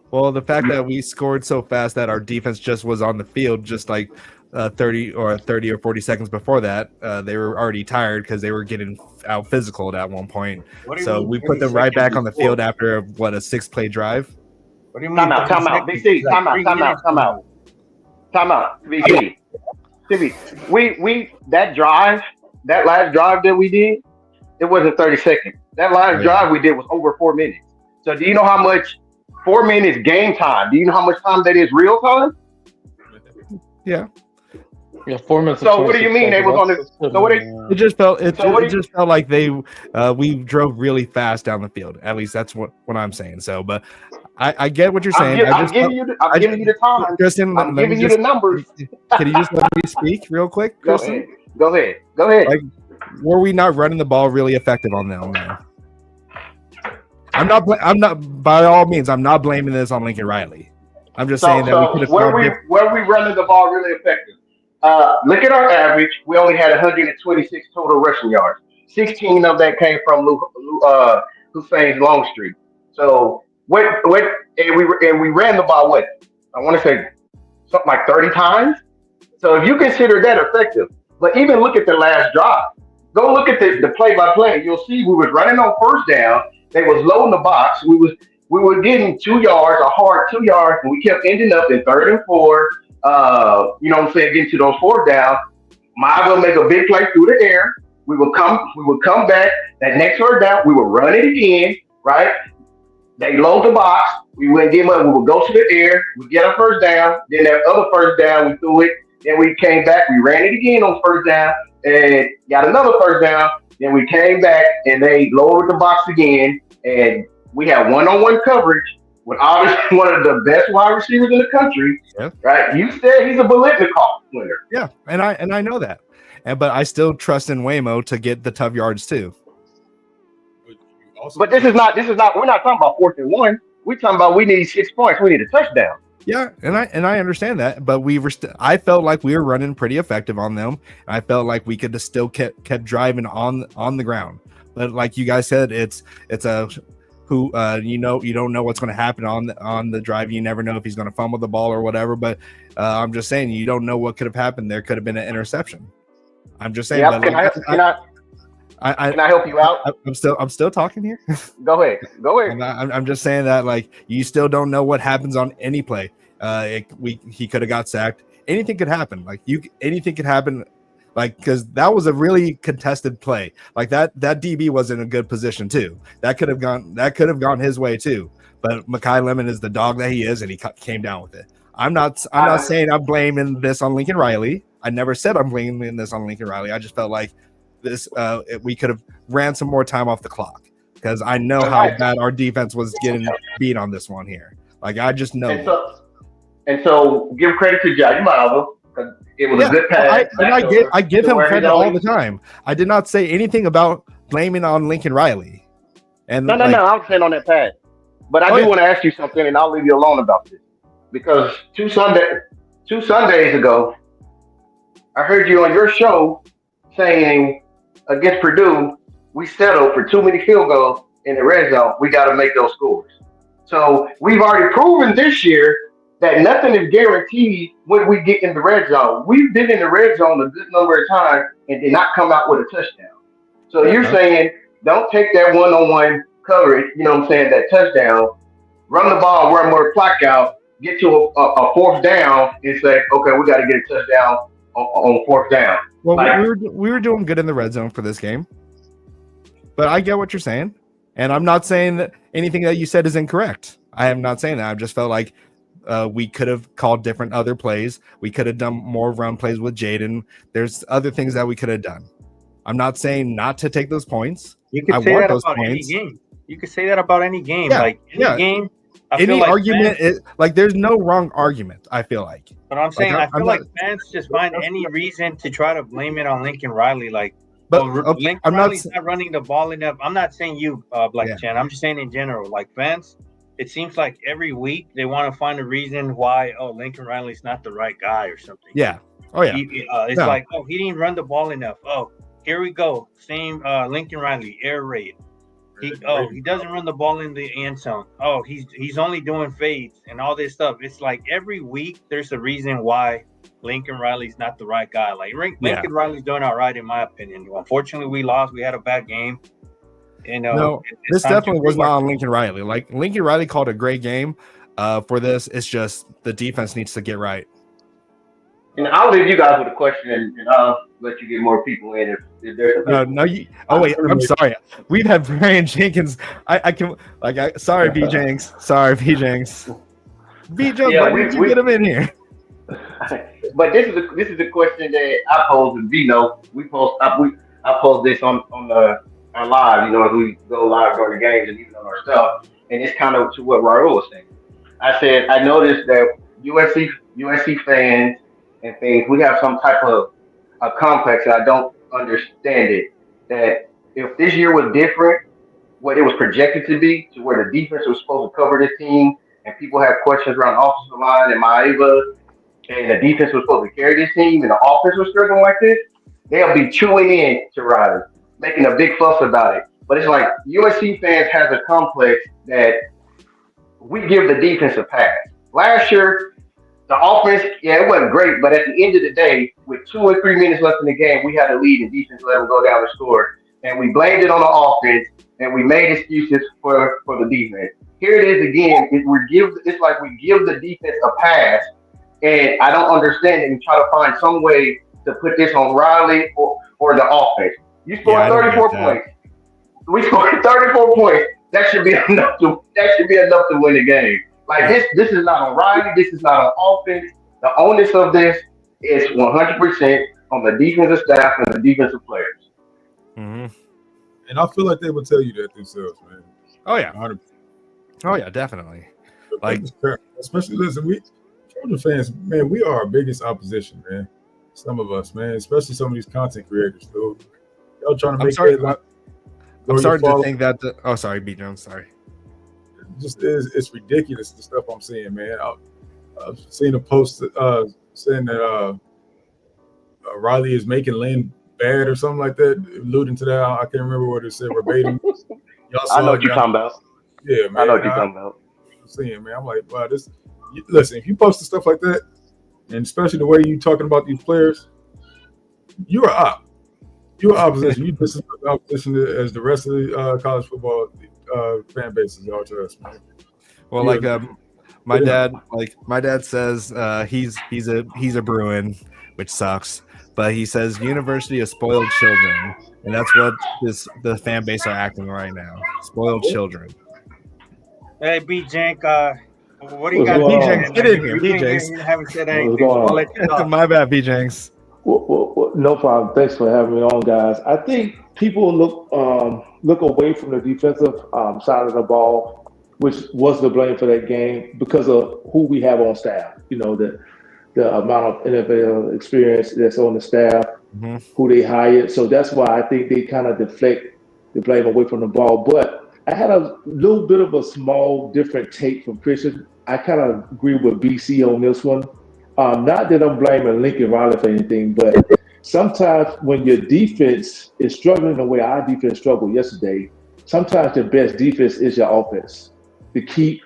Well, the fact that we scored so fast that our defense just was on the field, just like 30 or 40 seconds before that, they were already tired because they were getting out physical at one point. So we put them right back on the field after a 6-play drive. What do you mean? Time out. BC, time out. BC. We that last drive that we did, it wasn't 30 seconds. That last drive we did was over 4 minutes. So do you know how much 4 minutes game time? Do you know how much time that is real time? Yeah. Yeah, 4 minutes. So what do you mean they was on the? So what? It just felt like we drove really fast down the field. At least that's what I'm saying. So, but I get what you're saying. I'm giving you the time. Kristen, I'm giving you the numbers. Can you just let me speak real quick, Kristen? Go ahead. Like, were we not running the ball really effective on them, man? I'm not. By all means, I'm not blaming this on Lincoln Riley. I'm just saying that we could have. Where we running the ball really effective? Look at our average. We only had 126 total rushing yards. 16 of that came from Hussein's long streak. So and we ran the ball I want to say something like 30 times. So if you consider that effective, but even look at the last drive. Go look at the play-by-play. You'll see we was running on first down. They was low in the box. We were getting 2 yards, a hard 2 yards, and we kept ending up in 3rd and 4. You know what I'm saying? Getting to those 4th down. Might will make a big play through the air. We would come back. That next 3rd down, we would run it again, right? They load the box. We wouldn't give them up. We would go to the air. We get our 1st down. Then that other 1st down, we threw it. Then we came back. We ran it again on 1st down and got another 1st down. Then we came back and they lowered the box again. And we had one-on-one coverage with obviously one of the best wide receivers in the country. Yeah. Right? You said he's a Bolitnikov winner. Yeah, and I know that. But I still trust in Waymo to get the tough yards too. But this is not. We're not talking about 4th and 1. We're talking about we need 6 points. We need a touchdown. Yeah, and I understand that, but we were. I felt like we were running pretty effective on them. I felt like we could have still kept driving on the ground. But like you guys said, it's a who you don't know what's going to happen on the drive. You never know if he's going to fumble the ball or whatever. But I'm just saying you don't know what could have happened. There could have been an interception. I'm just saying. Yeah, can I help you out? I'm still talking here. Go ahead. I'm just saying that like you still don't know what happens on any play. He could have got sacked. Anything could happen. Anything could happen. Like because that was a really contested play. Like that DB was in a good position too. That could have gone his way too. But Mekhi Lemon is the dog that he is, and he came down with it. I'm not saying I'm blaming this on Lincoln Riley. I never said I'm blaming this on Lincoln Riley. I just felt like this we could have ran some more time off the clock because I know how bad our defense was getting beat on this one here. Like I just know. And so give credit to Johnny Marvel because it was a good pass. I give him credit all the time. I did not say anything about blaming on Lincoln Riley. And no, I'm saying on that pass. But I do want to ask you something, and I'll leave you alone about this because two Sundays ago, I heard you on your show saying against Purdue, we settled for too many field goals in the red zone. We got to make those scores. So we've already proven this year that nothing is guaranteed when we get in the red zone. We've been in the red zone a good number of times and did not come out with a touchdown. So you're Huh? saying don't take that one-on-one coverage, you know what I'm saying, that touchdown, run the ball, run more clock out, get to a fourth down and say, okay, we got to get a touchdown on fourth down. Well, Like, we were doing good in the red zone for this game, but I get what you're saying, and I'm not saying that anything that you said is incorrect. I am not saying that. I just felt like we could have called different other plays. We could have done more run plays with Jaden. There's other things that we could have done. I'm not saying not to take those points. You could I say want that those about any points. game. You could say that about any game. Yeah, Like any yeah. game, I feel Any like argument fans, is like there's no wrong argument. I feel like. but I'm saying Like, I feel I'm like not- fans just find any reason to try to blame it on Lincoln Riley. Like, But oh, okay, Lincoln I'm not. Riley's not running the ball enough. I'm not saying you, Black Yeah. Chan. I'm just saying in general. Like fans, it seems like every week they want to find a reason why. Oh, Lincoln Riley's not the right guy or something. Yeah. Oh yeah. It's No. like, oh, he didn't run the ball enough. Oh, here we go. Same Lincoln Riley air raid. He doesn't run the ball in the end zone. Oh, he's only doing fades and all this stuff. It's like every week there's a reason why Lincoln Riley's not the right guy. Like Lincoln Riley's doing all right in my opinion. Unfortunately, we lost. We had a bad game. You know, No, it's this time to definitely was prove not our- on Lincoln Riley. Like Lincoln Riley called a great game for this. It's just the defense needs to get right. and I'll leave you guys with a question, and I'll let you get more people in if there's a No, you. Oh wait, I'm sorry. We've had Brian Jenkins. I can like. Sorry, B Jenks. Sorry, B Jenks. B Jenks, Yeah, why did you get him in here? But this is a question that I posed to Vino. I posed this on our live, you know, as we go live during the games and even on our stuff. And it's kind of to what Raul was saying. I said I noticed that USC fans and things, we have some type of a complex, and I don't understand it. That if this year was different, what it was projected to be, to where the defense was supposed to cover this team, and people had questions around offensive line and Maeva, and the defense was supposed to carry this team, and the offense was struggling like this, they'll be chewing in to Riley, making a big fuss about it. But it's like USC fans has a complex that we give the defense a pass. Last year, the offense, yeah, it wasn't great, but at the end of the day, with 2 or 3 minutes left in the game, we had a lead, and defense let them go down the score. And we blamed it on the offense, and we made excuses for the defense. Here it is again. It's like we give the defense a pass, and I don't understand it. And try to find some way to put this on Riley or the offense. You scored 34 points. We scored 34 points. That should be enough to win the game. Like this is not on Riley. This is not on offense. The onus of this is 100% on the defensive staff and the defensive players. Mm-hmm. And I feel like they would tell you that themselves, man. Oh yeah. 100%. Oh yeah, definitely. Like, especially listen, we Trojan fans, man, we are our biggest opposition, man. Some of us, man, especially some of these content creators, dude. Y'all trying to make I'm starting to think that. Oh, sorry, B Jones. Sorry. It's ridiculous the stuff I'm seeing, man. I've seen a post saying that Riley is making Lynn bad or something like that, alluding to that. I can't remember what it said verbatim. Y'all saw I know what you're talking about. Yeah, man. I know what you're talking about. I'm seeing, man. I'm like, wow, listen, if you post stuff like that, and especially the way you talking about these players, you are up. You are opposition. You just as opposition as the rest of the college football fan bases are to us, man. Well, like my dad says he's a Bruin, which sucks. But he says University of Spoiled Children, and that's what the fan base are acting right now. Spoiled children. Hey, B Jank, what do you got? B Jenks, get in here. B You Jenks. haven't said anything. What's going on? I'll let you talk. My bad, B Jenks. Well, no problem. Thanks for having me on, guys. I think people look away from the defensive side of the ball, which was the blame for that game because of who we have on staff. You know, the amount of NFL experience that's on the staff, who they hired. So that's why I think they kind of deflect the blame away from the ball. But I had a little bit of a small different take from Christian. I kind of agree with BC on this one. Not that I'm blaming Lincoln Riley for anything, but sometimes when your defense is struggling the way our defense struggled yesterday, sometimes the best defense is your offense to keep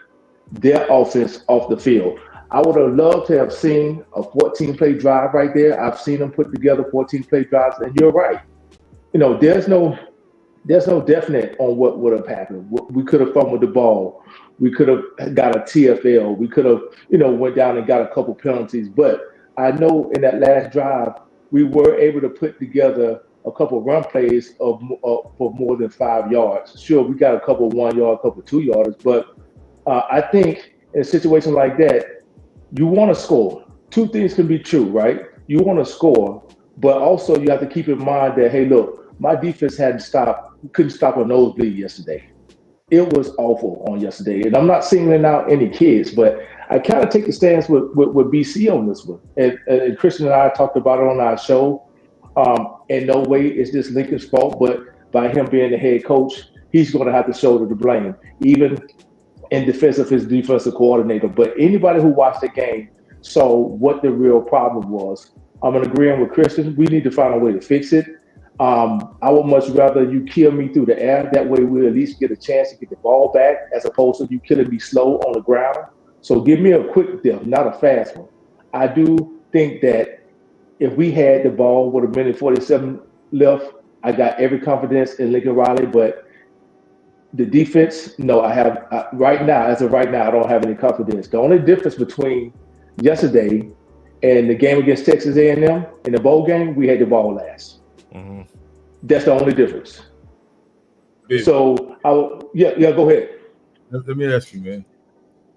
their offense off the field. I would have loved to have seen a 14 play drive right there. I've seen them put together 14 play drives, and you're right. There's no definite on what would have happened. We could have fumbled the ball. We could have got a TFL. We could have, went down and got a couple penalties. But I know in that last drive, we were able to put together a couple run plays for more than 5 yards. Sure, we got a couple 1 yard, a couple 2 yards, but I think in a situation like that, you want to score. Two things can be true, right? You want to score, but also you have to keep in mind that, hey, look, my defense couldn't stop a nosebleed yesterday. It was awful on yesterday. And I'm not singling out any kids, but I kind of take the stance with BC on this one. And Christian and I talked about it on our show. In no way is this Lincoln's fault, but by him being the head coach, he's going to have to shoulder the blame, even in defense of his defensive coordinator. But anybody who watched the game saw what the real problem was. I'm agreeing with Christian. We need to find a way to fix it. I would much rather you kill me through the air. That way we'll at least get a chance to get the ball back as opposed to you killing me slow on the ground. So give me a quick dip, not a fast one. I do think that if we had the ball with a minute 47 left, I got every confidence in Lincoln Riley, but the defense, no, right now, as of right now, I don't have any confidence. The only difference between yesterday and the game against Texas A&M in the bowl game, we had the ball last. Mm-hmm. That's the only difference. Big. So, go ahead. Let me ask you, man.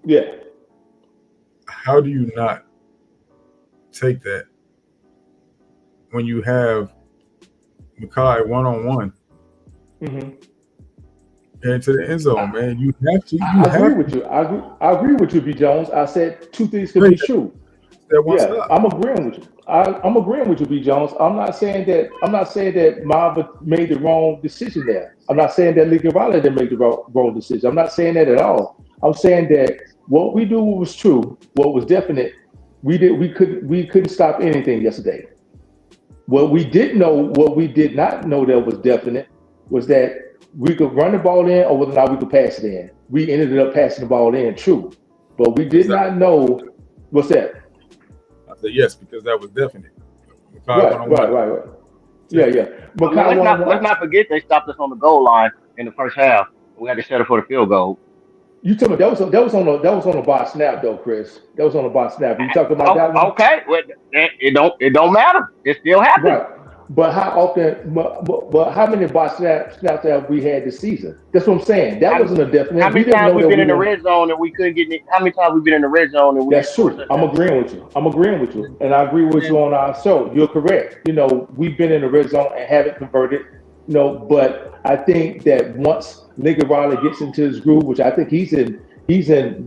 Yeah. How do you not take that when you have Makai one-on-one into the end zone, man? You have to. I agree with you. I agree with you, B. Jones. I said two things can be true. I'm agreeing with you. I'm agreeing with you, B. Jones. I'm not saying that Marvin made the wrong decision there. I'm not saying that Lincoln Riley didn't make the wrong decision. I'm not saying that at all. I'm saying that what we do was true, what was definite. We couldn't stop anything yesterday. What we did not know that was definite was that we could run the ball in or whether or not we could pass it in. We ended up passing the ball in, true. But we did not know what's that. I said yes, because that was definite. Right. Yeah. But let's not forget they stopped us on the goal line in the first half. We had to settle for the field goal. You told me that was on a bot snap though, Chris. That was on a bot snap. You talking about that one? Okay, well, it don't matter. It still happens. Right. But how often? But how many bot snaps have we had this season? That's what I'm saying. That wasn't a definite. How many times we've been in the red zone and we couldn't get? How many times we've been in the red zone and we? That's true. I'm agreeing with you, and I agree with you on our show. You're correct. We've been in the red zone and haven't converted. But I think that once Lincoln Riley gets into his groove, which I think he's in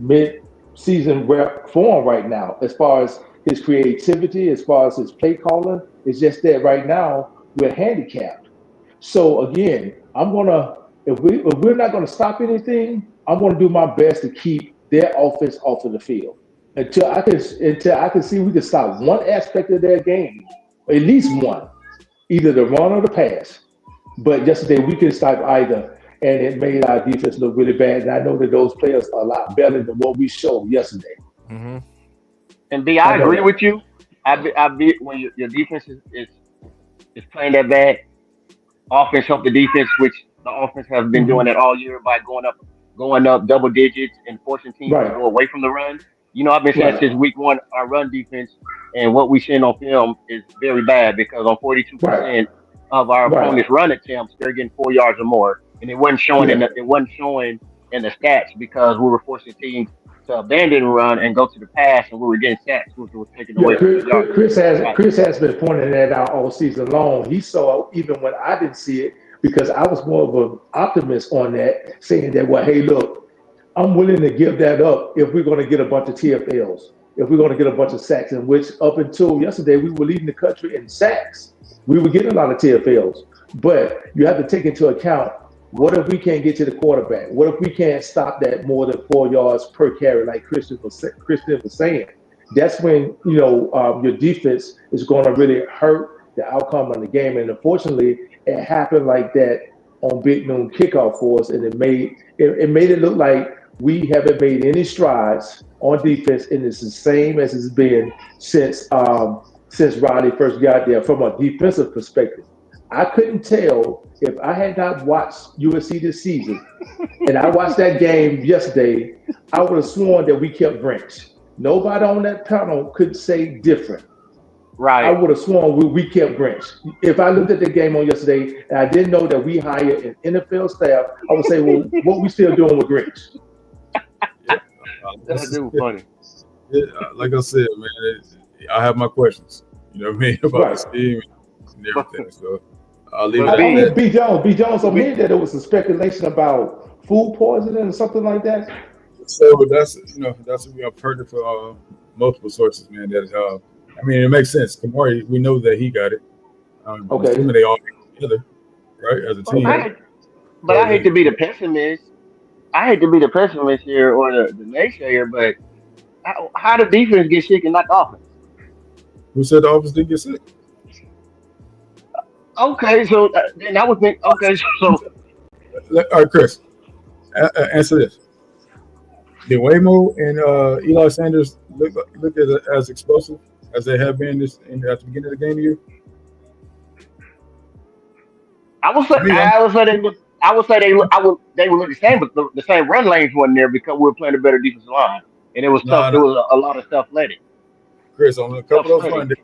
mid-season form right now, as far as his creativity, as far as his play calling, it's just that right now we're handicapped. So again, if we're not gonna stop anything, I'm gonna do my best to keep their offense off of the field until I can see we can stop one aspect of their game, at least one, either the run or the pass. But yesterday we couldn't stop either, and it made our defense look really bad. And I know that those players are a lot better than what we showed yesterday. Mm-hmm. And B, I agree with you. I be when your defense is playing that bad. Offense help the defense, which the offense has been doing that all year by going up double digits and forcing teams to go away from the run. I've been saying since week one, our run defense and what we seen on film is very bad because on 42% of our opponent's run attempts, they're getting 4 yards or more, and it wasn't showing in the stats because we were forcing teams to abandon the run and go to the pass, and we were getting sacks, which was taken away. Chris has been pointing that out all season long. He saw even when I didn't see it because I was more of an optimist on that, saying that, well, hey, look, I'm willing to give that up if we're going to get a bunch of TFLs, if we're going to get a bunch of sacks, in which up until yesterday we were leading the country in sacks. We were getting a lot of TFLs, but you have to take into account, what if we can't get to the quarterback? What if we can't stop that more than 4 yards per carry, like Christian was saying? that's when your defense is going to really hurt the outcome of the game. And unfortunately, it happened like that on Big Noon kickoff for us, and it made it look like we haven't made any strides on defense, and it's the same as it's been since Ronnie first got there. From a defensive perspective, I couldn't tell if I had not watched USC this season, and I watched that game yesterday. I would have sworn that we kept Grinch. Nobody on that panel could say different. I Right. would have sworn we kept Grinch. If I looked at the game on yesterday and I didn't know that we hired an NFL staff, I would say, well, what we still doing with Grinch? Yeah. That dude funny. Like I said, man, I have my questions. You know what I mean about Right. the scheme and everything. So I'll leave it But at B, that. B. Jones, I B, heard that there was some speculation about food poisoning or something like that. So that's we have heard it for multiple sources, man. That I mean, it makes sense. Kamari, we know that he got it. I'm Okay. assuming they all get together, right, as a team. I hate, but I hate to be the pessimist. I hate to be the pessimist here or the naysayer, but how the defense get sick and not the offense? Who said the offense didn't get sick? Okay, so then I would think. Okay, so All right, Chris, answer this. Did Waymo and Eli Sanders look as explosive as they have been at the beginning of the game year? I would say they would look the same, but the same run lanes wasn't there because we were playing a better defensive line, and it was tough. No, It was a lot of stuff letting. Chris, on a Tough couple of those sledding.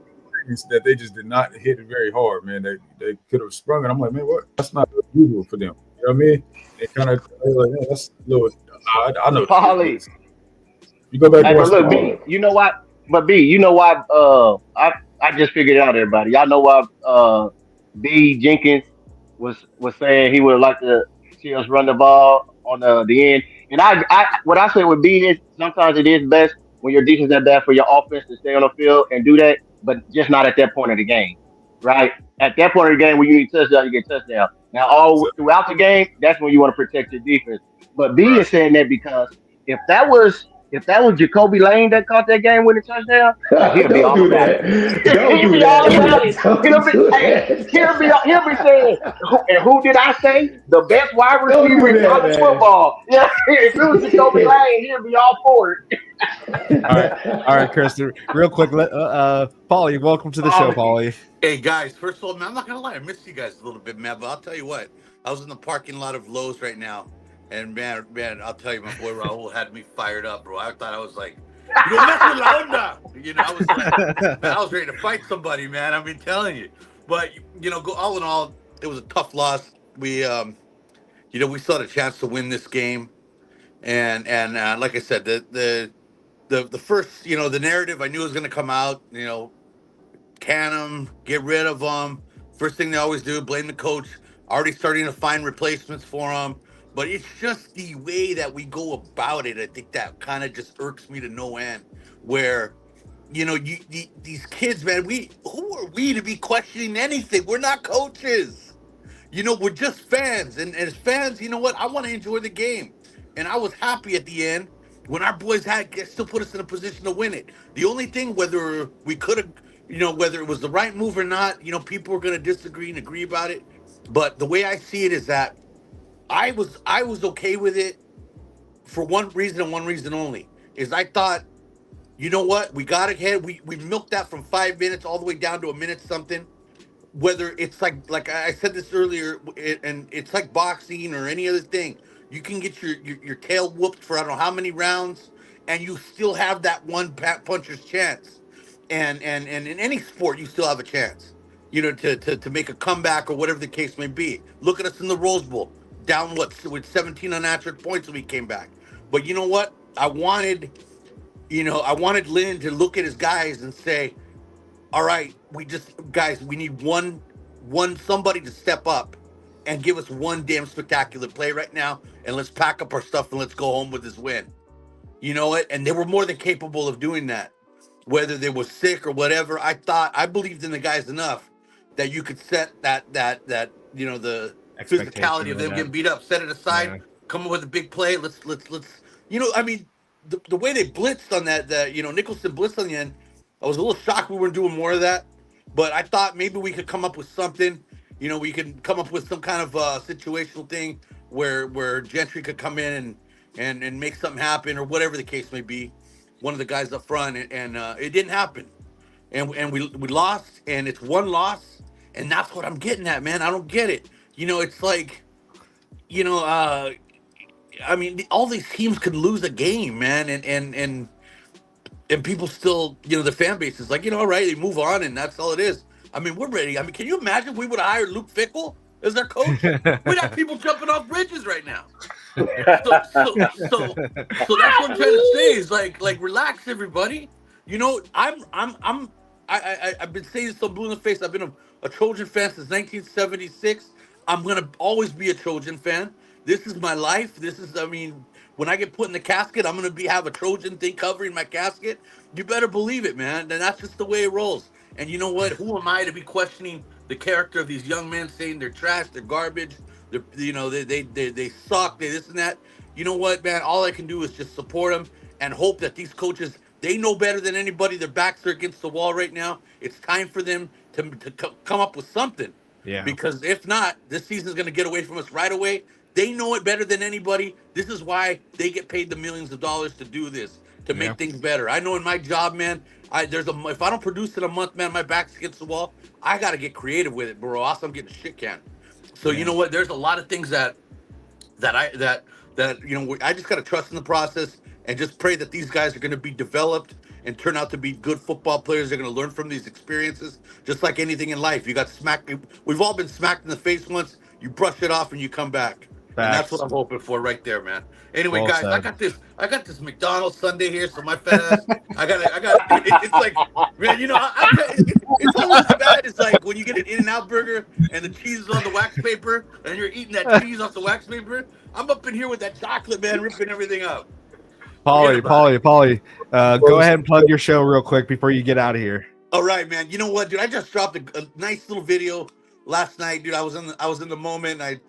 runs that they just did not hit it very hard, man. They could have sprung it. I'm like, man, what? That's not usual for them. You know what I mean? It kind of like, man, that's a little odd. I know. Polly. You go back Hey, and but watch look, the B, you know what? But B, you know why? I just figured it out, everybody. Y'all know why? B Jenkins was saying he would like to see us run the ball on the end. And what I say with B is sometimes it is best when your defense that bad for your offense to stay on the field and do that, but just not at that point of the game, right? At that point of the game when you need touchdown, you get touchdown. Now all throughout the game, that's when you want to protect your defense. But B right. is saying that because if that was Jacoby Lane that caught that game winning touchdown, he'll be Don't all do about that. it. Don't He'll do be all that. about it. Don't do He'll be saying, and who did I say? The best wide Don't receiver do in that, college man. football. Yeah, if it was Jacoby Lane, he'll be all for it. All right, Chris. Real quick, Paulie, welcome to the show, Paulie. Hey guys, first of all, man, I'm not gonna lie, I missed you guys a little bit, man. But I'll tell you what, I was in the parking lot of Lowe's right now, and man, I'll tell you, my boy Raul had me fired up, bro. I thought I was like, you don't mess with La Onda. I was like, man, I was ready to fight somebody, man. I've been telling you. But go all in all, it was a tough loss. We, we still had a chance to win this game, and like I said, the first, the narrative I knew was gonna come out, can them, get rid of them. First thing they always do, blame the coach. Already starting to find replacements for them. But it's just the way that we go about it. I think that kind of just irks me to no end. Where, these kids, man, who are we to be questioning anything? We're not coaches. We're just fans. And as fans, you know what? I want to enjoy the game. And I was happy at the end when our boys still put us in a position to win it. The only thing, whether we could have, whether it was the right move or not, people were going to disagree and agree about it. But the way I see it is that I was okay with it for one reason and one reason only. Is I thought, you know what? We got ahead. We milked that from 5 minutes all the way down to a minute something. Whether it's like I said this earlier, and it's like boxing or any other thing, you can get your tail whooped for I don't know how many rounds, and you still have that one puncher's chance. And in any sport, you still have a chance, to make a comeback or whatever the case may be. Look at us in the Rose Bowl, down with 17 unanswered points when we came back. But you know what? I wanted Lynn to look at his guys and say, all right, we need one somebody to step up and give us one damn spectacular play right now, and let's pack up our stuff and let's go home with this win. You know what? And they were more than capable of doing that. Whether they were sick or whatever, I believed in the guys enough that you could set the Expectation physicality of with them that. getting beat up, set it aside, Yeah. come up with a big play. Let's I mean, the way they blitzed on that Nicholson blitzed on the end, I was a little shocked we weren't doing more of that. But I thought maybe we could come up with something. We could come up with some kind of situational thing where Gentry could come in and make something happen or whatever the case may be. One of the guys up front, and it didn't happen, and we lost, and it's one loss, and that's what I'm getting at, man. I don't get it. It's like, I mean, all these teams could lose a game, man, and people still, the fan base is like, all right, they move on, and that's all it is. I mean, we're ready. I mean, can you imagine if we would have hired Luke Fickell as our coach? We'd have people jumping off bridges right now. So that's what I'm trying to say is like relax, everybody. I've been saying this so blue in the face. I've been a Trojan fan since 1976. I'm gonna always be a Trojan fan. This is my life. I mean, when I get put in the casket, I'm gonna have a Trojan thing covering my casket. You better believe it, man. And that's just the way it rolls. And you know what? Who am I to be questioning the character of these young men, saying they're trash, they're garbage, they suck, they this and that. You know what, man? All I can do is just support them and hope that these coaches, they know better than anybody. Their backs are against the wall right now. It's time for them to come up with something. Yeah. Because if not, this season's going to get away from us right away. They know it better than anybody. This is why they get paid the millions of dollars to do this, to make things better. I know in my job, man, if I don't produce in a month, man, my back's against the wall. I got to get creative with it, bro. Also, I'm getting a shit can. So you know what? There's a lot of things that I just got to trust in the process and just pray that these guys are going to be developed and turn out to be good football players. They're going to learn from these experiences, just like anything in life. You got smacked. We've all been smacked in the face once. You brush it off and you come back. And that's what I'm hoping for right there, man. Anyway, guys, I got this McDonald's Sunday here, so my fat ass, it's like, man, it's almost as bad as like when you get an In-N-Out burger and the cheese is on the wax paper and you're eating that cheese off the wax paper. I'm up in here with that chocolate, man, ripping everything up. Paulie, go ahead and plug your show real quick before you get out of here. All right, man. You know what, dude? I just dropped a nice little video last night, dude. I was in the moment. And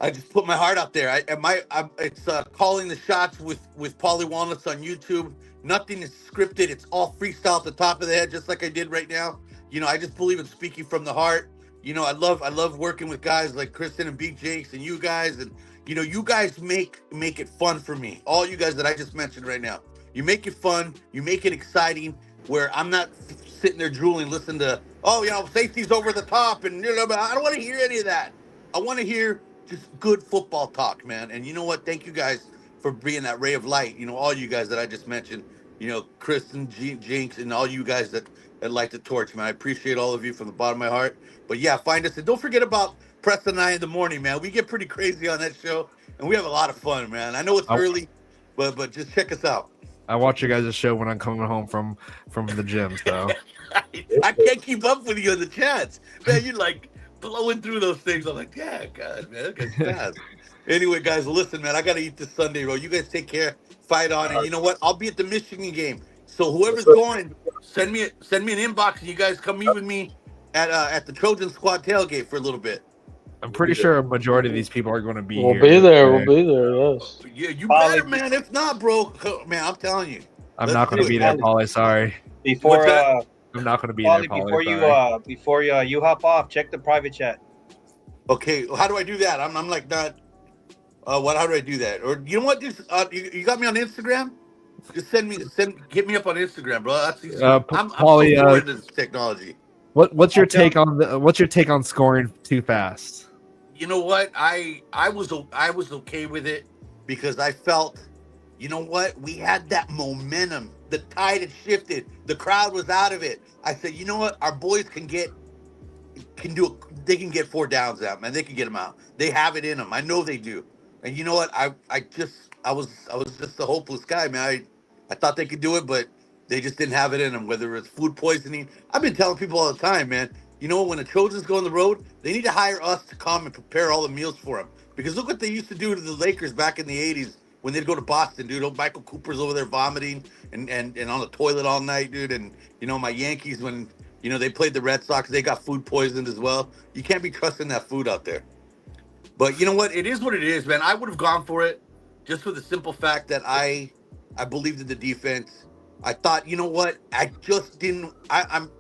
I just put my heart out there. It's calling the shots with Paulie Walnuts on YouTube. Nothing is scripted. It's all freestyle at the top of the head, just like I did right now. I just believe in speaking from the heart. I love working with guys like Kristen and Big Jakes and you guys, and you guys make it fun for me. All you guys that I just mentioned right now, you make it fun. You make it exciting. Where I'm not sitting there drooling, listening to safety's over the top, and I don't want to hear any of that. I want to hear just good football talk, man. And you know what? Thank you guys for being that ray of light. All you guys that I just mentioned, Kristen, Jinx, and all you guys that light the torch, man. I appreciate all of you from the bottom of my heart. But yeah, find us. And don't forget about Preston and I in the morning, man. We get pretty crazy on that show, and we have a lot of fun, man. I know it's early, but just check us out. I watch you guys' show when I'm coming home from the gym, so. I can't keep up with you in the chats. Man, you're like blowing through those things. I'm like, yeah, God, man, that guy's fast. Anyway, guys, listen, man, I got to eat this Sunday roll. You guys take care. Fight on. And you know what? I'll be at the Michigan game. So whoever's going, send me an inbox and you guys come meet with me at the Trojan Squad tailgate for a little bit. I'm pretty sure a majority of these people are going to be here. We'll be there. Yes. Yeah, you better, man. If not, bro, man, I'm telling you. I'm not going to be there, Paulie. Sorry. I'm not going to be there, Paulie. Before you hop off, check the private chat. Okay, how do I do that? I'm like not. How do I do that? Or you know what? Just you got me on Instagram. Just hit me up on Instagram, bro. That's easy. I'm Paulie, so into this technology. What's your take on scoring too fast? You know what? I was okay with it because I felt, you know what? We had that momentum. The tide had shifted. The crowd was out of it. I said, you know what? Our boys can get 4 downs out, man. They can get them out. They have it in them. I know they do. And you know what? I was just a hopeless guy, man. I thought they could do it, but they just didn't have it in them, whether it's food poisoning. I've been telling people all the time, man, you know, when the Trojans go on the road, they need to hire us to come and prepare all the meals for them. Because look what they used to do to the Lakers back in the 80s when they'd go to Boston, dude. Oh, Michael Cooper's over there vomiting and on the toilet all night, dude. And, you know, my Yankees, when, you know, they played the Red Sox, they got food poisoned as well. You can't be trusting that food out there. But you know what? It is what it is, man. I would have gone for it just for the simple fact that I I believed in the defense. I thought, you know what? I just didn't. I'm.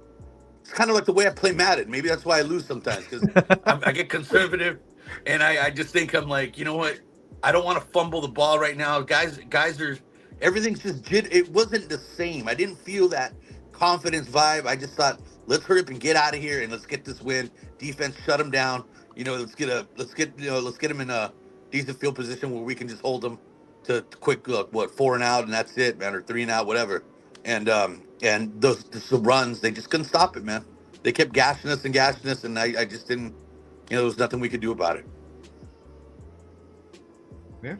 It's kind of like the way I play Madden. Maybe that's why I lose sometimes because I get conservative, and I just think I'm like, you know what? I don't want to fumble the ball right now. Guys are everything's just it wasn't the same. I didn't feel that confidence vibe. I just thought, let's hurry up and get out of here and let's get this win. Defense shut them down. Let's get them in a decent field position where we can just hold them to quick look, what 4 and out and that's it, man, or 3 and out, whatever. And those the runs, they just couldn't stop it, man. They kept gashing us, and I just didn't. There was nothing we could do about it. Yeah.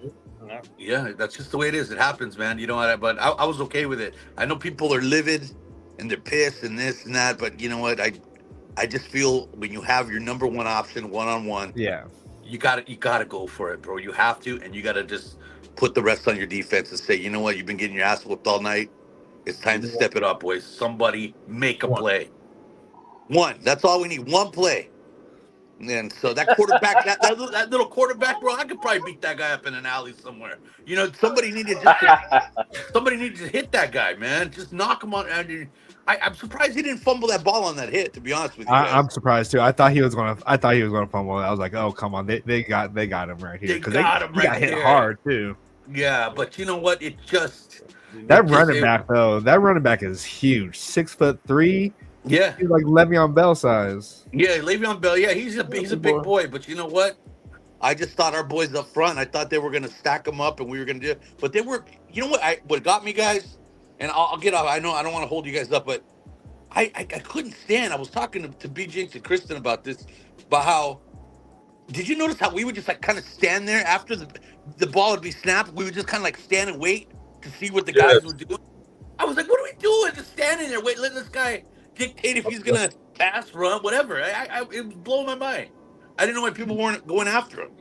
Yeah, that's just the way it is. It happens, man. You know what? But I was okay with it. I know people are livid and they're pissed and this and that, but you know what? I just feel when you have your number one option one-on-one, Yeah. you gotta go for it, bro. You have to, and you gotta just put the rest on your defense and say, you know what? You've been getting your ass whooped all night. It's time to step it up, boys. Somebody make a play. One. That's all we need. One play. And so that quarterback, that little quarterback, bro, I could probably beat that guy up in an alley somewhere. You know, somebody needed to hit that guy, man. Just knock him on. I'm surprised he didn't fumble that ball on that hit. To be honest with you, I'm surprised too. I thought he was gonna fumble. I was like, oh come on, they got him right here because he got hit hard too. Yeah, but you know what? That running back is huge. 6'3". Yeah, he's like Le'Veon Bell size. Yeah, Le'Veon Bell. Yeah, he's a big boy. But you know what? I just thought our boys up front. I thought they were going to stack them up, and we were going to do it. But they were. You know what? What got me, guys? And I'll get off. I know I don't want to hold you guys up, but I couldn't stand. I was talking to BJ and Kristen about this, about how. Did you notice how we would just like kind of stand there after the ball would be snapped? We would just kind of like stand and wait to see what the guys were doing. I was like, what are we doing? Just standing there, letting this guy dictate if he's gonna pass, run, whatever. It was blowing my mind. I didn't know why people weren't going after him.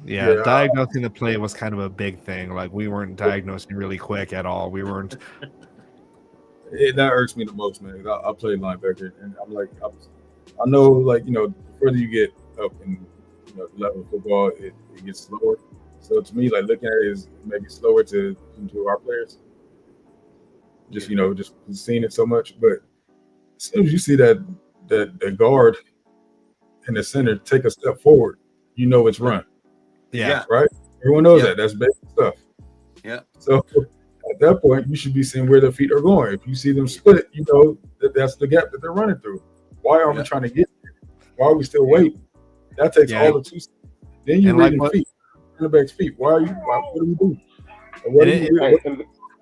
Yeah, diagnosing the play was kind of a big thing. Like we weren't diagnosing really quick at all. We weren't. That irks me the most, man. I played linebacker, and I'm like, I know, like the further you get up in the level of football, it gets slower. So to me, like looking at it is maybe slower to our players. Just just seeing it so much, but as soon as you see that guard in the center take a step forward, it's run. Yeah. Right? Everyone knows that. That's basic stuff. Yeah. So at that point, you should be seeing where their feet are going. If you see them split, that's the gap that they're running through. Why are we trying to get there? Why are we still waiting? That takes all the 2 seconds. Then you read the feet, running feet. What are we doing?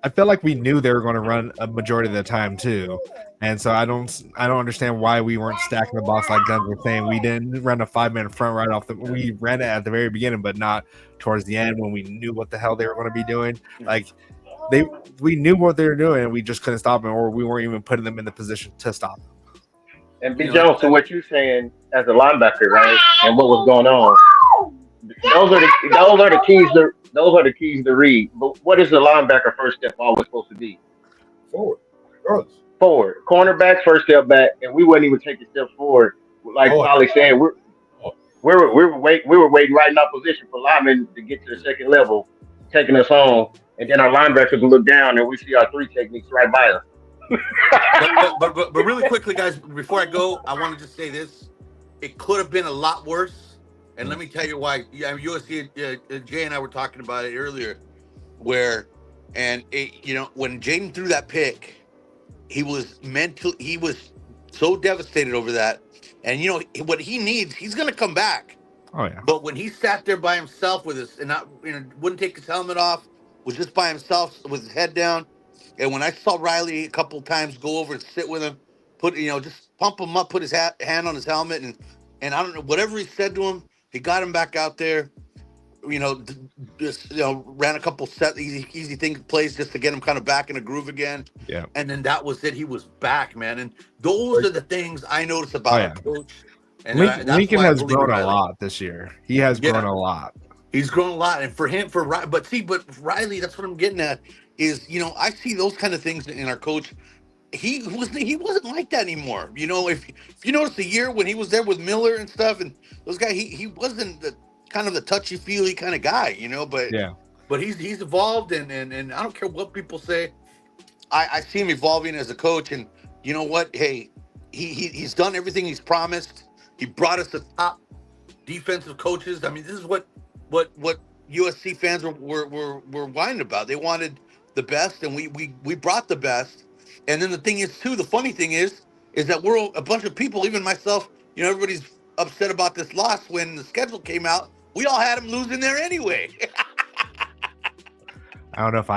I felt like we knew they were going to run a majority of the time too, and so I don't understand why we weren't stacking the box like Guns were saying. We didn't run a 5-minute front right off we ran it at the very beginning, but not towards the end when we knew what the hell they were going to be doing. Like we knew what they were doing, and we just couldn't stop them, or we weren't even putting them in the position to stop them. And B. Jones, so what you're saying as a linebacker, right? And what was going on? Those are the keys. Those are the keys to read. But what is the linebacker first step always supposed to be? Forward. Regardless. Forward. Cornerback first step back, and we wouldn't even take a step forward. Like Polly saying, we were waiting right in our position for linemen to get to the second level, taking us home, and then our linebackers will look down and we see our 3 techniques right by us. but really quickly, guys, before I go, I want to just say this: it could have been a lot worse, and let me tell you why. Yeah, USC, Jay and I were talking about it earlier, when Jaden threw that pick, he was so devastated over that, and what he needs, he's gonna come back. Oh yeah. But when he sat there by himself with us and wouldn't take his helmet off, was just by himself with his head down. And when I saw Riley a couple times go over and sit with him, just pump him up, put his hand on his helmet, and I don't know, whatever he said to him, he got him back out there. Ran a couple easy plays just to get him kind of back in a groove again. Yeah. And then that was it. He was back, man. And those are the things I noticed about our coach. And Lincoln has grown a lot this year. He has grown a lot. He's grown a lot, and for Riley, that's what I'm getting at. Is I see those kind of things in our coach. He wasn't like that anymore. If you notice the year when he was there with Miller and stuff, and those guys, he wasn't the kind of the touchy feely kind of guy. But but he's evolved, and I don't care what people say. I see him evolving as a coach, and you know what? Hey, he's done everything he's promised. He brought us the top defensive coaches. I mean, this is what USC fans were whining about. They wanted the best, and we brought the best. And then the thing is, too, the funny thing is that we're a bunch of people, even myself. You know, everybody's upset about this loss when the schedule came out. We all had them losing there anyway. I don't know if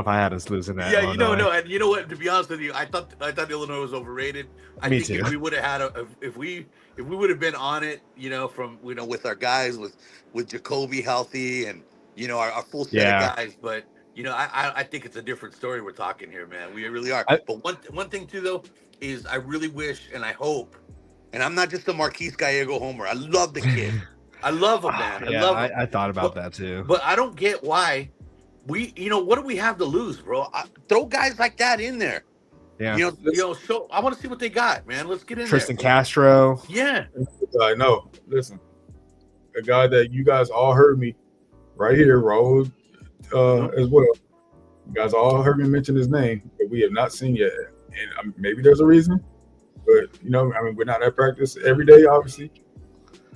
I had us losing that. Yeah, Illinois. no, and you know what? To be honest with you, I thought Illinois was overrated. I Me think too. if we would have had if we would have been on it, with our guys with Jacoby healthy and our full set Yeah. of guys, but I think it's a different story we're talking here, man. We really are. I- But one thing too though is I really wish and I hope, and I'm not just a Marquise Gallego homer. I love the kid. I love him, man. Yeah, I love him. I thought about that too. But I don't get why what do we have to lose, bro? Throw guys like that in there. Yeah. Show. I want to see what they got, man. Let's get in Tristan there. Castro. Yeah. I know. Listen, a guy that you guys all heard me right here, Raul, as well. You guys all heard me mention his name, but we have not seen yet. And maybe there's a reason, but we're not at practice every day, obviously.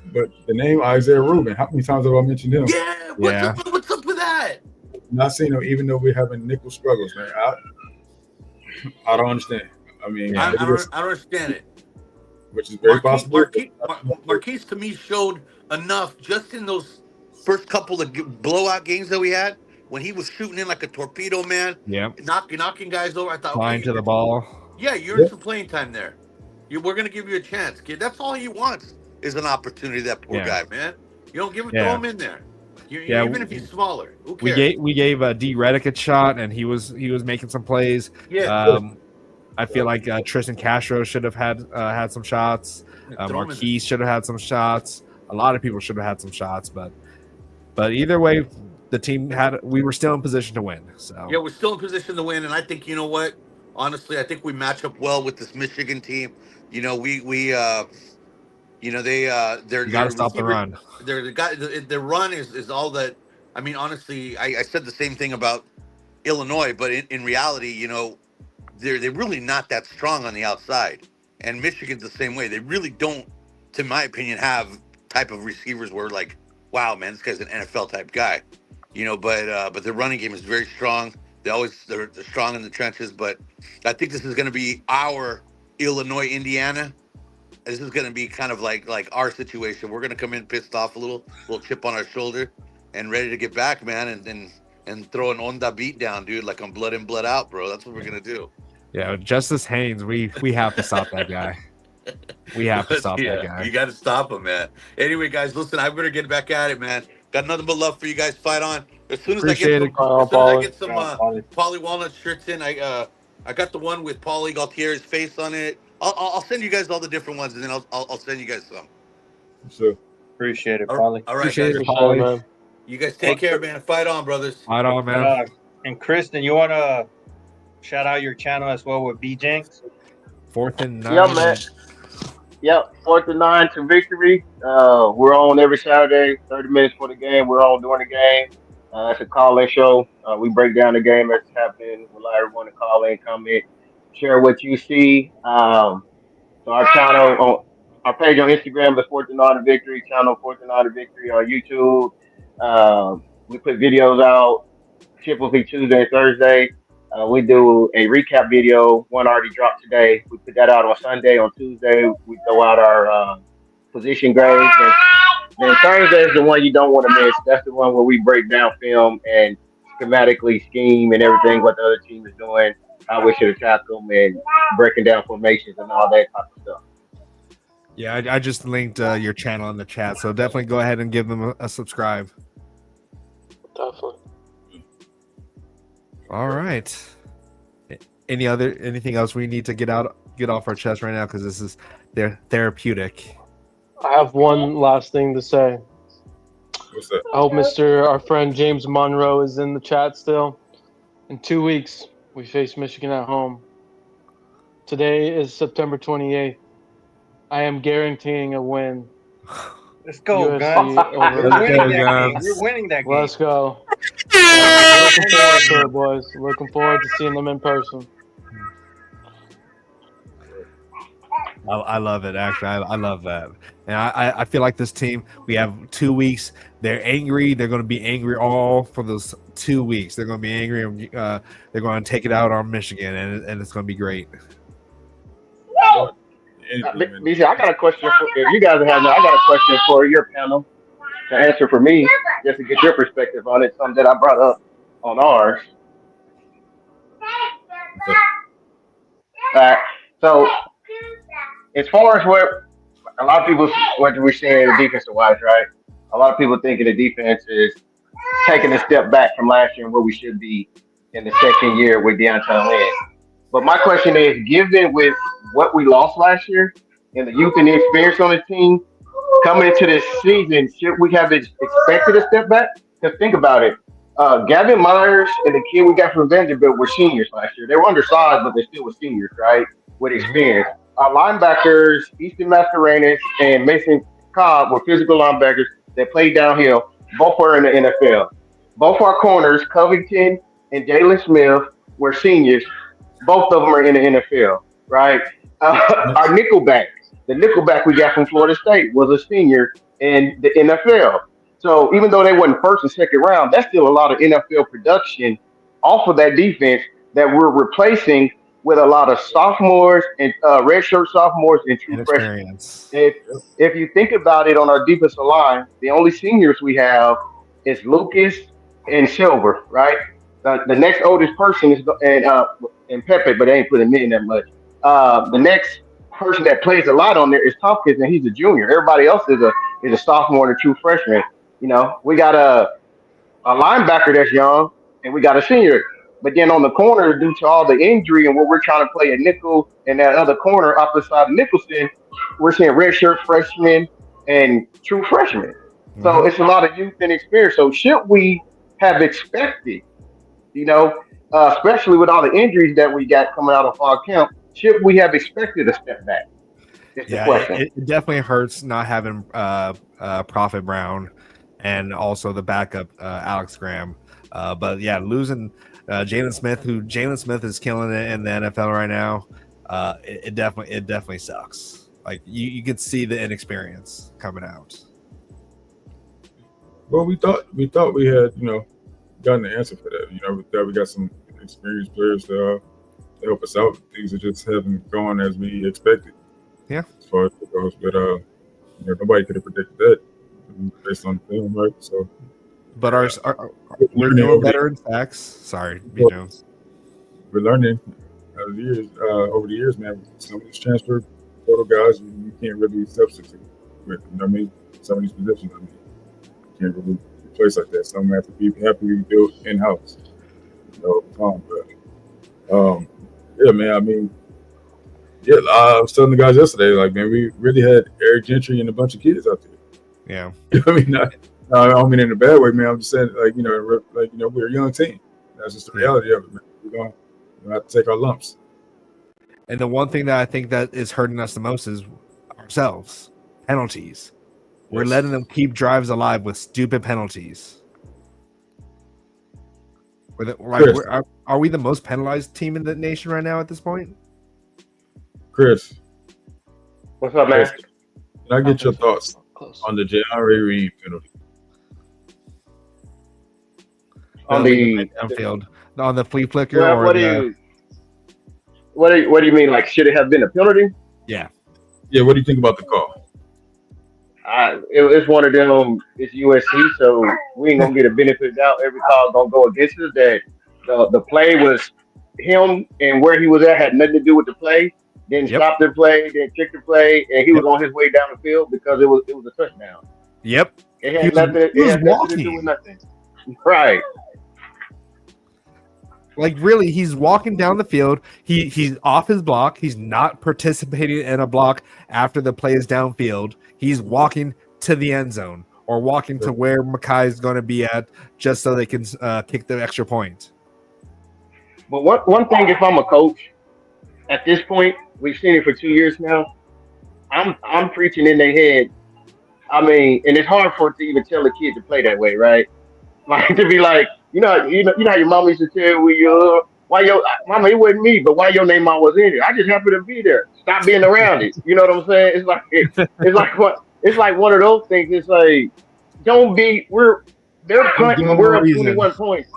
But the name Isaiah Rubin, how many times have I mentioned him? Yeah. What's up with that? Not seeing him, even though we're having nickel struggles, man. I don't understand. I mean, I don't understand it. which is very possible. Marquise to me showed enough just in those first couple of blowout games that we had when he was shooting in like a torpedo, man. Yeah. Knocking guys over. I thought, Flying to the ball. Yeah, you're in some playing time there. We're gonna give you a chance, kid. That's all he wants is an opportunity. That poor guy, man. You don't throw him in there. Even if he's smaller. Who cares? We gave D Reddick a shot, and he was making some plays. Yeah. I feel like Tristan Castro should have had some shots. Marquise should have had some shots. A lot of people should have had some shots, but either way, the team we were still in position to win. So yeah, we're still in position to win, and I think what. Honestly, I think we match up well with this Michigan team. They they're got to stop the run. Their run is all that. I mean, honestly, I said the same thing about Illinois, but in reality, they're really not that strong on the outside, and Michigan's the same way. They really don't, to my opinion, have type of receivers where like, wow, man, this guy's an NFL type guy, but their running game is very strong. They're strong in the trenches, but I think this is going to be our Illinois, Indiana. This is going to be kind of like our situation. We're going to come in pissed off a little chip on our shoulder, and ready to get back, man, and throw an onda beat down, dude, like on Blood In, Blood Out, bro. That's what we're going to do. Yeah, Justice Haynes, we have to stop that guy. We have to stop that guy. You got to stop him, man. Anyway, guys, listen, I better get back at it, man. Got nothing but love for you guys. Fight on. As soon as I get some Paulie Walnut shirts in, I got the one with Paulie Galtier's face on it. I'll send you guys all the different ones, and then I'll send you guys some. Sure. Appreciate it, Paulie. All right, Appreciate guys. it, Paulie. Man. You guys take care, man. Fight on, brothers. Fight on, man. And Kristen, you want to shout out your channel as well with B Jenks? 4th and 9. Yeah, man. Yep, 4th and 9 to victory. We're on every Saturday, 30 minutes for the game. We're on during the game. It's a call-in show. We break down the game as it's happening. We'll allow everyone to call in, comment, share what you see. So our channel, our page on Instagram is 4th and 9 to victory. Channel 4th and 9 to victory on YouTube. We put videos out typically Tuesday and Thursday. We do a recap video. One already dropped today. We put that out on Sunday. On Tuesday, we throw out our position grades. Then Thursday is the one you don't want to miss. That's the one where we break down film and schematically scheme and everything, what the other team is doing, how we should attack them, and breaking down formations and all that type of stuff. Yeah, I just linked your channel in the chat, so definitely go ahead and give them a subscribe. Definitely. All right. Anything else we need to get off our chest right now, because this is therapeutic. I have one last thing to say. What's that? I hope our friend James Monroe is in the chat still. In 2 weeks, we face Michigan at home. Today is September 28th. I am guaranteeing a win. Let's go, USC guns. over. We're winning that Guns. game. We're winning that game. Let's go. Looking forward to it, boys. Looking forward to seeing them in person. I love it. Actually, I love that, and I feel like this team. We have 2 weeks. They're angry. They're going to be angry all for those 2 weeks. They're going to be angry. And, they're going to take it out on Michigan, and it's going to be great. BC, I got a question for if you guys have. I got a question for your panel to answer for me, just to get your perspective on it. Something that I brought up on ours. So, as far as what a lot of people, what we're seeing defensive wise, right? A lot of people thinking the defense is taking a step back from last year and where we should be in the second year with Deion Lynn. But my question is, given with what we lost last year and the youth and the experience on the team coming into this season, should we have expected a step back? Because think about it. Gavin Myers and the kid we got from Vanderbilt were seniors last year. They were undersized, but they still were seniors, right? With experience. Our linebackers, Easton Mascarenas and Mason Cobb, were physical linebackers that played downhill. Both were in the NFL. Both our corners, Covington and Jalen Smith, were seniors. Both of them are in the NFL, right? Our nickelback, the nickelback we got from Florida State, was a senior in the NFL. So even though they wasn't first and second round, that's still a lot of NFL production off of that defense that we're replacing with a lot of sophomores and redshirt sophomores and true freshmen. Experience. If you think about it, on our defensive line, the only seniors we have is Lucas and Silver, right? The next oldest person is and Pepe, but they ain't putting me in that much. The next person that plays a lot on there is Tompkins, and he's a junior. Everybody else is a sophomore and a true freshman. You know, we got a linebacker that's young, and we got a senior. But then on the corner, due to all the injury and what we're trying to play a nickel and that other corner opposite of Nicholson, we're seeing redshirt freshmen and true freshmen. So it's a lot of youth and experience. So should we have expected, you know, especially with all the injuries that we got coming out of fall camp, should we have expected a step back? Is the Yeah, question. it definitely hurts not having Prophet Brown and also the backup Alex Graham. But yeah, losing Jalen Smith is killing it in the NFL right now. It definitely sucks. Like you could see the inexperience coming out. Well, we thought we had, gotten the answer for that. We thought we got some experienced players to help us out. Things are just haven't gone as we expected. Yeah. As far as it goes, but nobody could have predicted that based on the film, right? So. But we're doing better in sacks. Sorry, B. Jones. We're learning over the years, man. Some of these transfer portal guys, you can't really substitute with. You know what I mean? Some of these positions, you can't really replace like that. Some have to be built in house. Yeah, man. I mean, I was telling the guys yesterday, like, man, we really had Eric Gentry and a bunch of kids out there. Yeah. I mean, I don't mean in a bad way, man. I'm just saying, we're a young team. That's just the reality of it, man. We're going to have to take our lumps. And the one thing that I think that is hurting us the most is ourselves. Penalties. We're letting them keep drives alive with stupid penalties. Are we the most penalized team in the nation right now at this point? Chris. What's up, man? Can I get your thoughts on the J.R.A. Reed penalty? On the downfield, on the flea flicker, well, or what do you mean? Like, should it have been a penalty? Yeah. What do you think about the call? It's one of them. It's USC, so we ain't gonna get a benefit of doubt. Every call gonna go against us. That the play was him, and where he was at had nothing to do with the play. Didn't stop the play, didn't check the play, and he was on his way down the field because it was a touchdown. Yep. It had nothing. It had nothing to do with nothing. Right. Like, really, he's walking down the field. He's off his block. He's not participating in a block after the play is downfield. He's walking to the end zone or walking to where Mackay is going to be at just so they can kick the extra point. But one thing, if I'm a coach, at this point, we've seen it for 2 years now. I'm preaching in their head I mean, and it's hard for it to even tell a kid to play that way, right? Like to be like, how your mama used to tell when you why your mama it wasn't me, but why your name I was in it. I just happened to be there. Stop being around it. You know what I'm saying? It's like what it's like one of those things. It's like don't be they're Don't give punting, them we're a up reason. 21 points.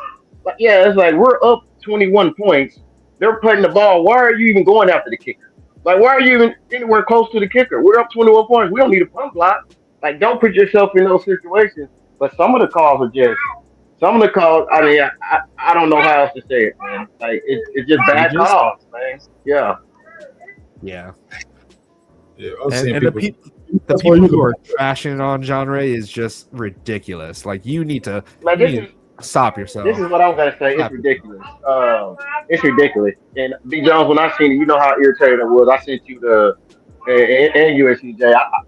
Like yeah, it's like we're up 21 points. They're putting the ball. Why are you even going after the kicker? Like why are you even anywhere close to the kicker? We're up 21 points. We don't need a punt block. Like don't put yourself in those situations. But some of the calls are just some of the calls. I mean, I don't know how else to say it, man. Like it's just bad Egregious? calls, man. Yeah. Yeah. Yeah, I was seeing And the people. the That's why people you who are the trashing on genre is just ridiculous. Like you need to Like stop this yourself. is what I'm gonna say. It's Stop yourself. ridiculous. It's ridiculous. And B Jones, when I seen it, you know how irritated I was. I sent you the and USCJ.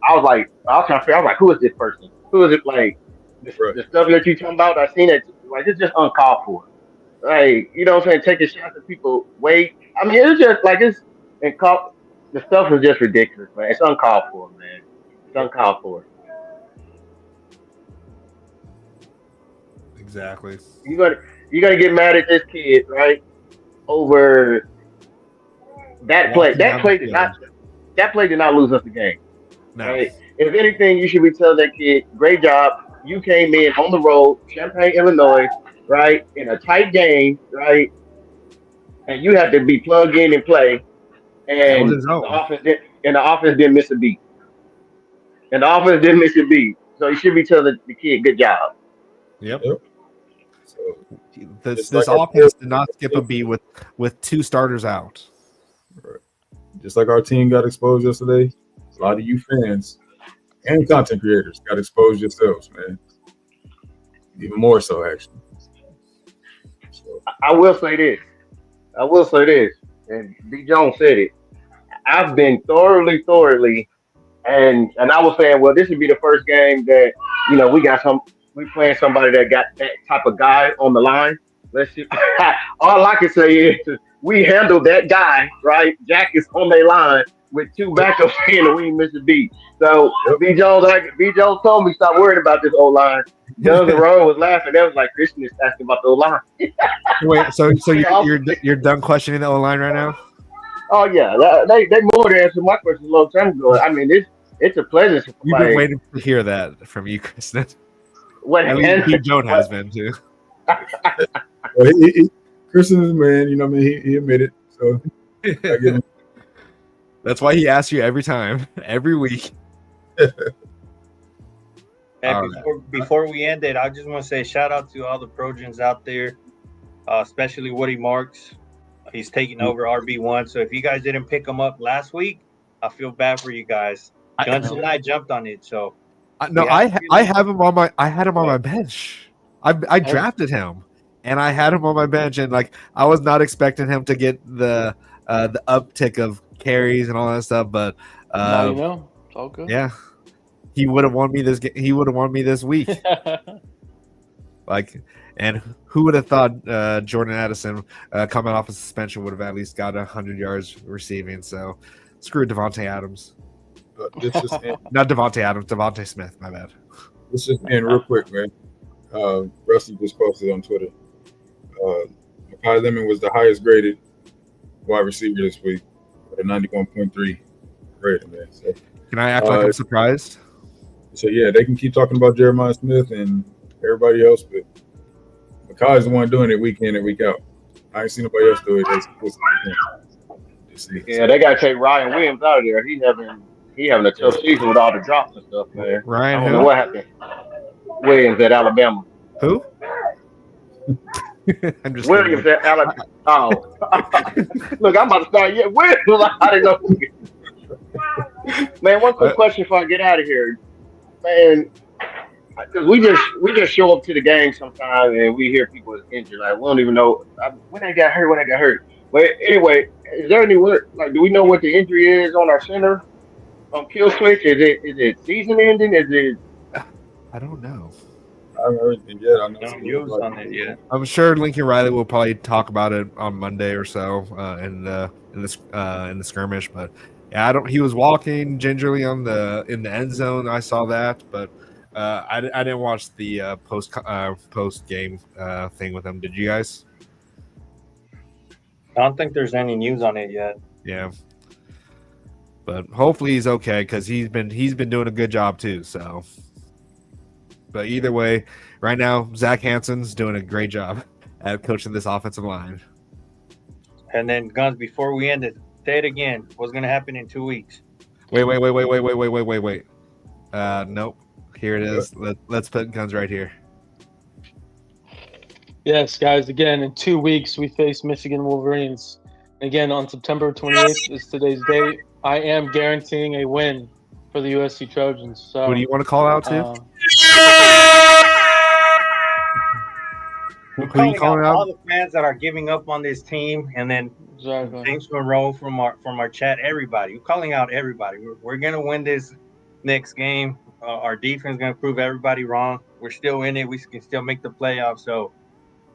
I was like, I was trying to figure. I was like, who is this person? Who is it? Like right. the stuff that you talking about. I seen it. Like it's just uncalled for. Like you know what I'm saying? Taking shots at people. Wait. I mean, it's just like it's and call the stuff is just ridiculous, man. It's uncalled for, man. It's uncalled for. Exactly. You gotta you gotta get mad at this kid, right? Over that play. Walking down the field. That play did not lose us the game. No. Right? If anything, you should be telling that kid, great job. You came in on the road, Champaign, Illinois, right? In a tight game, right? And you had to be plugged in and play. Held And his own. the offense didn't miss a beat. And the offense didn't miss a beat. So you should be telling the kid, good job. Yep. Yep. So This just like our offense did not skip a beat with two starters out. right. Just like our team got exposed yesterday, a lot of you fans and content creators got exposed yourselves, man. Even more so, actually. So, I will say this. And B. Jones said it. I've been thoroughly, and I was saying, well, this would be the first game that we playing somebody that got that type of guy on the line. Let's see. All I can say is we handled that guy right. Jack is on their line with two backups in, and we ain't miss a beat. So B Jones told me stop worrying about this old line. Guns and Rose was laughing. That was like Christian is asking about the old line. Wait, so you're done questioning the O line right now? Oh yeah, they more than answered my question a long time ago. I mean, it's a pleasure. You've been waiting to hear that from you, Kristen. What At least Pete Jones has been too. well, Christian is a man, you know what I mean? He admitted. So I give him. That's why he asks you every time, every week. And All before we end it, I just want to say shout out to all the Trojans out there, especially Woody Marks. He's taking over RB1. So if you guys didn't pick him up last week, I feel bad for you guys. Johnson and I jumped on it. So I have him on I had him on my bench. I drafted him, and I had him on my bench, and like I was not expecting him to get the uptick of carries and all that stuff, but now you know, it's all good. yeah, he would have won me this. He would have won me this week. Like, and who would have thought Jordan Addison coming off a suspension would have at least got 100 yards receiving? So screw Devontae Adams. Not Devontae Adams, Devontae Smith. My bad. Let's just end real quick, man. Rusty just posted on Twitter. Makai Lemon was the highest graded wide receiver this week with a 91.3 rating, man. So, Can I act like I'm surprised? so yeah, they can keep talking about Jeremiah Smith and everybody else, but Makai's the one doing it week in and week out. I ain't seen nobody else do it. Yeah, they gotta take Ryan Williams out of there. He having a tough season with all the drops and stuff, man. Ryan, I don't know what happened. Williams at Alabama. Who? I'm just Williams kidding. at Alabama. Oh, look, I'm about to start. Yeah, Williams. I didn't know. Man, one quick question before I get out of here, man. Because we just show up to the game sometimes and we hear people is injured. Like we don't even know when they got hurt. But anyway, is there any do we know what the injury is on our center on kill switch? Is it season ending? Is it? I don't know. I haven't heard anything yet. I know don't use on it yet. I'm sure Lincoln Riley will probably talk about it on Monday or so in the skirmish. But Yeah, I don't. He was walking gingerly in the end zone. I saw that, but I didn't watch the post game thing with him. Did you guys? I don't think there's any news on it yet. Yeah, but hopefully he's okay because he's been doing a good job too. So, but either way, right now Zach Hansen's doing a great job at coaching this offensive line. And then Guns, before we end it, say it again. What's going to happen in 2 weeks? Wait. Nope. Here it is. Let's put Guns right here. Yes, guys. Again, in 2 weeks, we face Michigan Wolverines. Again, on September 28th is today's date. I am guaranteeing a win for the USC Trojans. So, Who do you want to call out to? Who are you calling out? All the fans that are giving up on this team, and then Exactly. James Monroe from our chat. Everybody, we're calling out everybody. We're gonna win this next game. Our defense is gonna prove everybody wrong. We're still in it. We can still make the playoffs. So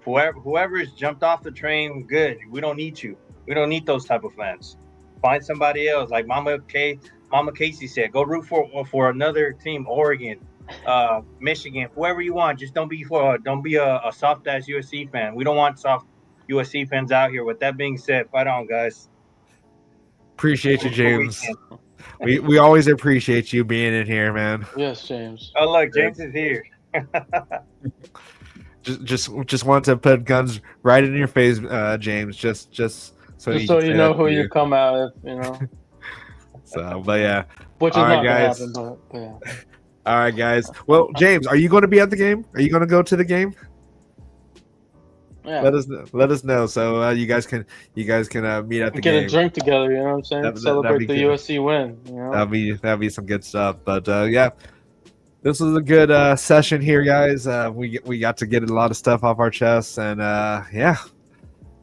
whoever has jumped off the train, good. We don't need you. We don't need those type of fans. Find somebody else, like Mama Casey said. Go root for another team, Oregon, Michigan, whoever you want. Just don't be a soft ass USC fan. We don't want soft USC fans out here. With that being said, fight on, guys. Appreciate you, James. We always appreciate you being in here, man. Yes, James. Oh look, James is here. just want to put Guns right in your face, James. Just so you know who you come out with, So, but yeah. Which is All right, not guys. gonna happen, but yeah. All right, guys. Well, James, are you going to be at the game? Are you going to go to the game? Yeah. Let us know so you guys can meet at the Get game. a drink together, you know what I'm saying? That'd Celebrate be the good. USC win. You know? That'd be some good stuff. But yeah, this was a good session here, guys. We got to get a lot of stuff off our chests, and yeah,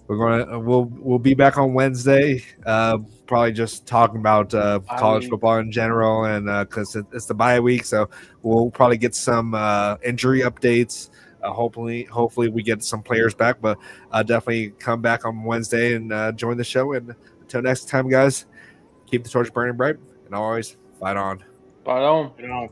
we'll be back on Wednesday. Probably just talking about college football in general, and because it's the bye week, so we'll probably get some injury updates. Hopefully we get some players back, but definitely come back on Wednesday and join the show. And until next time, guys, keep the torch burning bright and always fight on. Fight on. You know.